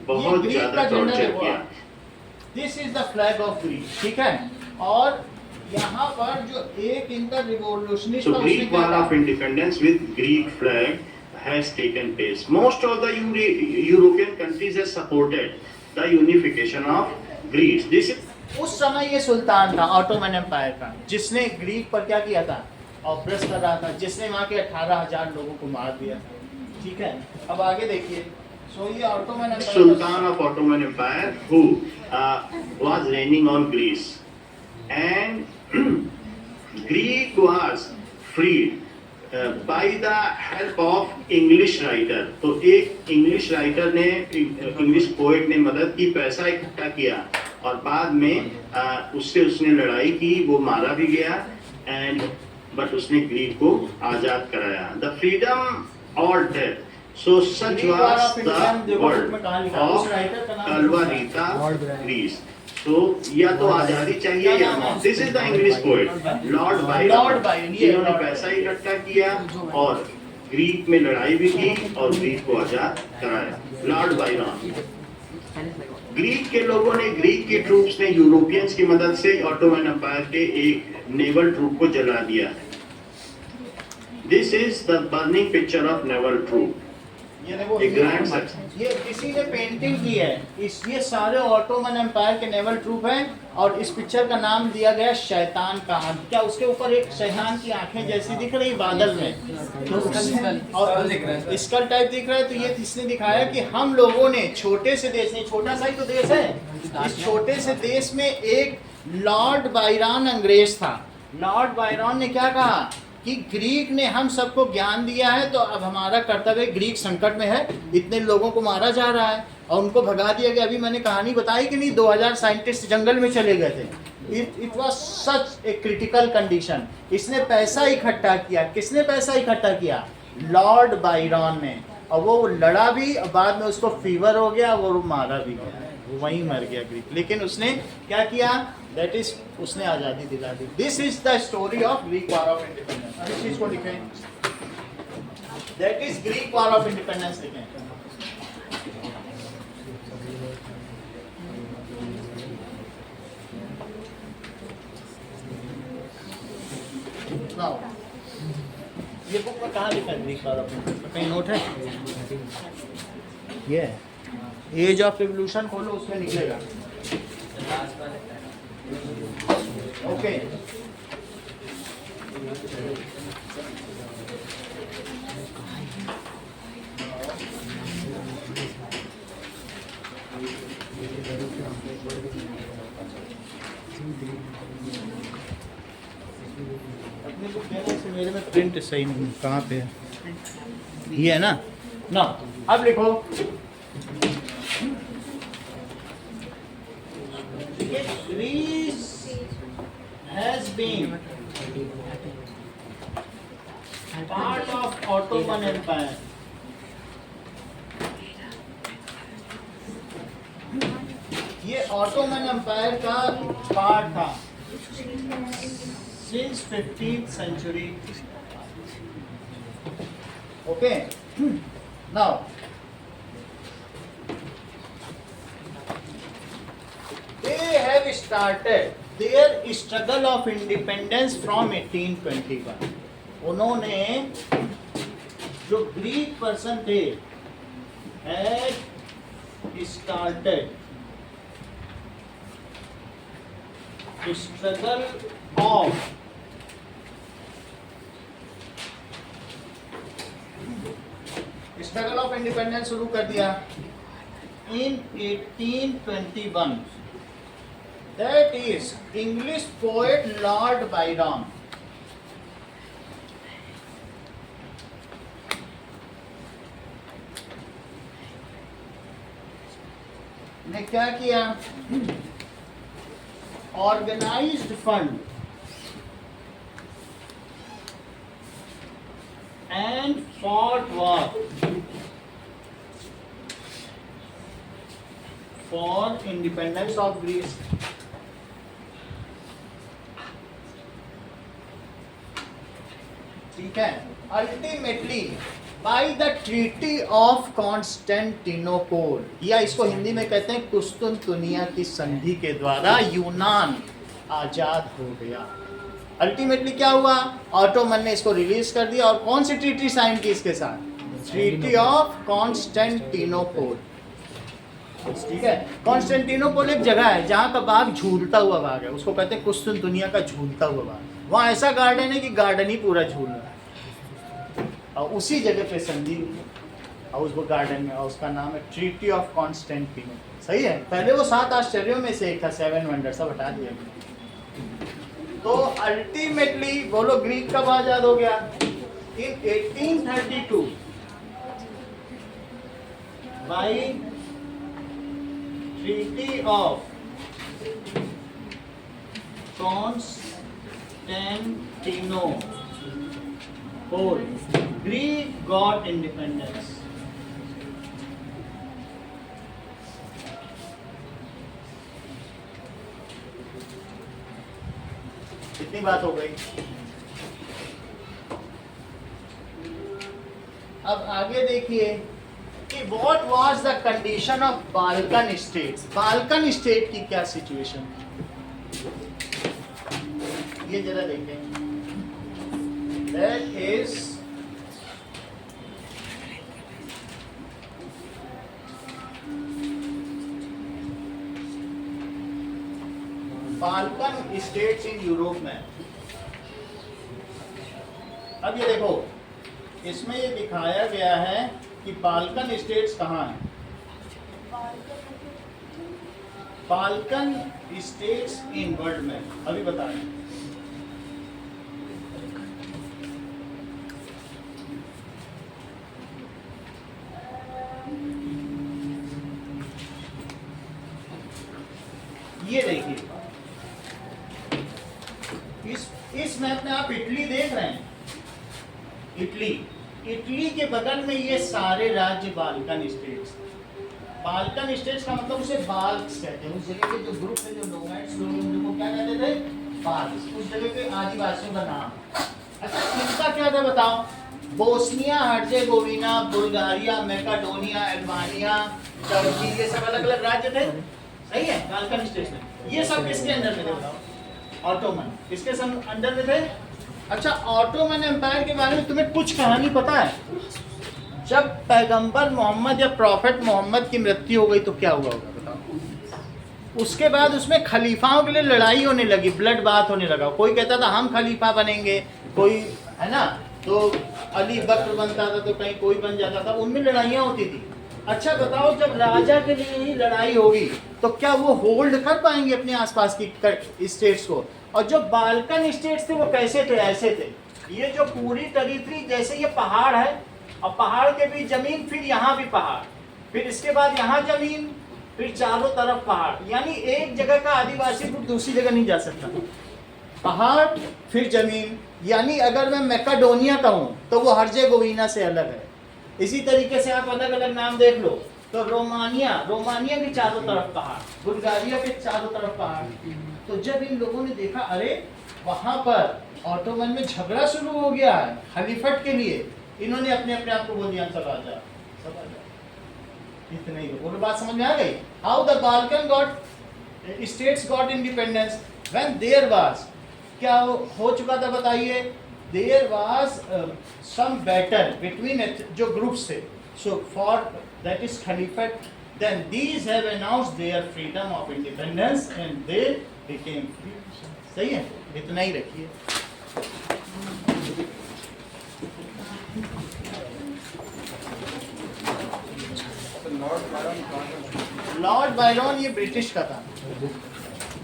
बहुत ज्यादा टॉर्चर किया। This is the flag of Greek, ठीक है। और यहाँ पर जो एक इनका रिवॉल्यूशनिस्ट So Greek War of Independence with Greek flag has taken place. Most of the European countries have supported the unification of Greece. This is उस समय ये सुल्तान था ऑटोमन एम्पायर का, जिसने ग्रीक पर क्या किया था? ऑप्रेस कर रहा था, जिसने वहाँ के 18,000 लोगों को मार दिया था, ठीक है। अब आगे देखिए, सो ये Ottoman Empire, Sultan of Ottoman Empire who was reigning on Greece, and Greek was freed by the help of English writer. तो एक इंग्लिश राइटर ने, इंग्लिश पोएट ने मदद की, पैसा इकट्ठा किया, और बाद में उससे उसने लड़ाई की, वो मारा भी गया, एंड बट उसने ग्रीक को आजाद कराया। द फ्रीडम और death, So such Greek War was of Independence, the देखो word उसमें कहाँ लिखा है? of उस राइटर का नाम Alvarita Greece. So या तो आजादी चाहिए या मौत. This is the English poet Lord Byron. Lord Byron, ये जिन्होंने Lord पैसा इकट्ठा किया और ग्रीक में लड़ाई भी की और ग्रीक को आजाद कराया. Lord Byron. ग्रीक के लोगों ने, ग्रीक की ट्रूप्स ने यूरोपियंस की मदद से ऑटोमन एम्पायर के एक नेवल ट्रूप को जला दिया है. This is the burning picture of naval troop. ये देखो एक ग्रैंड सक्सेस. ये किसी ने पेंटिंग की है. ये सारे ऑटोमन एम्पायर के नेवल ट्रूप हैं और इस पिक्चर का नाम दिया गया शैतान का हाथ. क्या उसके ऊपर एक शैतान की आंखें जैसी दिख रही बादल में और स्कल टाइप दिख रहा है. तो ये इसने दिखाया कि हम लोगों ने छोटे से देश में, छोटा सा ही तो देश है, इस छोटे से देश में एक लॉर्ड बायरन अंग्रेज था. लॉर्ड बायरन ने क्या कहा कि ग्रीक ने हम सबको ज्ञान दिया है तो अब हमारा कर्तव्य, ग्रीक संकट में है, इतने लोगों को मारा जा रहा है और उनको भगा दिया गया. अभी मैंने कहानी बताई कि नहीं, 2000 साइंटिस्ट जंगल में चले गए थे. It was such a critical condition. इसने पैसा इकट्ठा किया. किसने पैसा इकट्ठा किया? लॉर्ड बायरन ने. और वो लड़ा भी, बाद में उसको फीवर हो गया, वो मारा भी गया, वो वहीं मर गया ग्रीक. लेकिन उसने क्या किया? दैट इज, उसने आज़ादी दिला दी. This is the story of Greek war of independence. इस चीज को लिखें, that is Greek war of independence लिखें. नाउ ये बुक में कहाँ लिखा है ग्रीक वॉर ऑफ इंडिपेंडेंस? कहीं नोट है? ये एज ऑफ रिवोल्यूशन खोलो, उसमें निकलेगा. ओके. अपनी बुक देने से मेरे में प्रिंट सही नहीं. कहाँ पे है? ये है ना. ना अब लिखो, Greece has been part of Ottoman Empire. ये ऑटोमन एम्पायर का पार्ट था since 15th century. Okay. Now they have started their struggle of independence from 1821. उन्होंने, जो ग्रीक पर्सन थे, had started struggle of struggle of independence शुरू कर दिया in 1821. That is English poet Lord Byron. ने क्या किया? Organised fund and fought war for independence of Greece. ठीक है. Ultimately by the treaty of Constantinople, या इसको हिंदी में कहते हैं कुस्तुनतुनिया की संधि के द्वारा यूनान आजाद हो गया. अल्टीमेटली क्या हुआ? ऑटोमन ने इसको रिलीज कर दिया. और कौन सी ट्रीटी साइन की इसके साथ? Treaty of Constantinople. ठीक है. कॉन्स्टेंटिनोपल एक जगह है जहाँ का बाग झूलता हुआ बाग है, उसको कहते हैं कुस्तुनतुनिया का झूलता हुआ बाग. वहाँ ऐसा गार्डन है कि गार्डन ही पूरा झूल रहा है, और उसी जगह पे संधि हुई और उस गार्डन में, और उसका नाम है ट्रीटी ऑफ कॉन्स्टेंटिनोपल. सही है. पहले वो 7 आश्चर्यों में से एक था, 7 वंडर, सब हटा दिया. तो अल्टीमेटली बोलो ग्रीक कब आजाद हो गया? In 1832 by treaty of Constantinople Greek got independence. इतनी बात हो गई। अब आगे देखिए कि what was the condition of Balkan states. Balkan state की क्या सिचुएशन, ये जरा देखें। That is Balkan states in Europe में। अब ये देखो, इसमें ये दिखाया गया है कि बाल्कन स्टेट्स कहाँ हैं। बाल्कन स्टेट्स इन वर्ल्ड में अभी बताएं। ये देखिए, इस मैप में आप इटली देख रहे हैं। इटली के बगल में ये सारे राज्य बाल्कन स्टेट्स। बाल्कन स्टेट्स का मतलब उसे बाल्क्स कहते हैं। उस जगह के जो ग्रुप है, जो नोमैड्स लोग, उनको क्या कहते थे? बाल्क्स। उस जगह के आदिवासियों का नाम। अच्छा, इनका क्या था बताओ? Bosnia Herzegovina, Bulgaria, Macedonia, Albania, Turkey, ये सब अलग अलग राज्य थे। सही है, बाल्कन स्टेट्स में। ये सब किसके अंदर में थे बताओ? ऑटोमन। किसके अंडर में थे? अच्छा, ऑटोमन एम्पायर के बारे में तुम्हें कुछ कहानी पता है? जब पैगंबर मोहम्मद या प्रॉफेट मोहम्मद की मृत्यु हो गई तो क्या हुआ होगा बताओ? उसके बाद उसमें खलीफाओं के लिए लड़ाई होने लगी, ब्लड बात होने लगा। कोई कहता था हम खलीफा बनेंगे, कोई है ना, तो अली बकर बनता था, तो कहीं कोई बन जाता था। उनमें लड़ाइयाँ होती थी। अच्छा बताओ, जब राजा के लिए ही लड़ाई होगी तो क्या वो होल्ड कर पाएंगे अपने आसपास की स्टेट्स को? और जो बाल्कन स्टेट्स थे वो कैसे थे? ऐसे थे। ये जो पूरी टेरिटरी, जैसे ये पहाड़ है और पहाड़ के बीच जमीन, फिर यहाँ भी पहाड़, फिर इसके बाद यहाँ जमीन, फिर चारों तरफ पहाड़। यानी एक जगह का आदिवासी ग्रुप दूसरी जगह नहीं जा सकता। पहाड़ फिर जमीन। यानी अगर मैं मैकेडोनिया का हूँ तो वो हर्जेगोविना से अलग है। इसी तरीके से आप अलग अलग नाम देख लो तो रोमानिया के चारों तरफ पहाड़, बुल्गारिया के चारों तरफ पहाड़। तो जब इन लोगों ने देखा अरे वहां पर ऑटोमन में झगड़ा शुरू हो गया है खलीफट के लिए, इन्होंने अपने अपने आप को बोल दिया सब आ जा। इतने ही वो बात समझ में आ गई। How the Balkan got states got independence when there was, क्या हो चुका था बताइए? There was some battle between जो ग्रुप्स थे, so for that is caliphate, then these have announced their freedom of independence and they became free. सही है, इतना ही रखिए। लॉर्ड बायरन ये ब्रिटिश का था।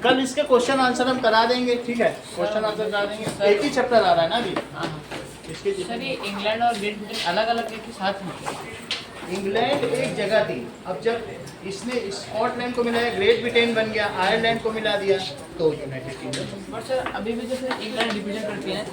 कल इसके क्वेश्चन आंसर हम करा देंगे, ठीक है? क्वेश्चन आंसर करा देंगे। एक ही चैप्टर आ रहा है ना अभी। इसके सर ये इंग्लैंड और ग्रेट ब्रिटेन अलग अलग एक ही साथ में। इंग्लैंड एक जगह थी, अब जब इसने स्कॉटलैंड को मिलाया, ग्रेट ब्रिटेन बन गया, आयरलैंड को मिला दिया तो यूनाइटेड किंगडम। और सर अभी भी जो फिर इंग्लैंड डिवीजन करती है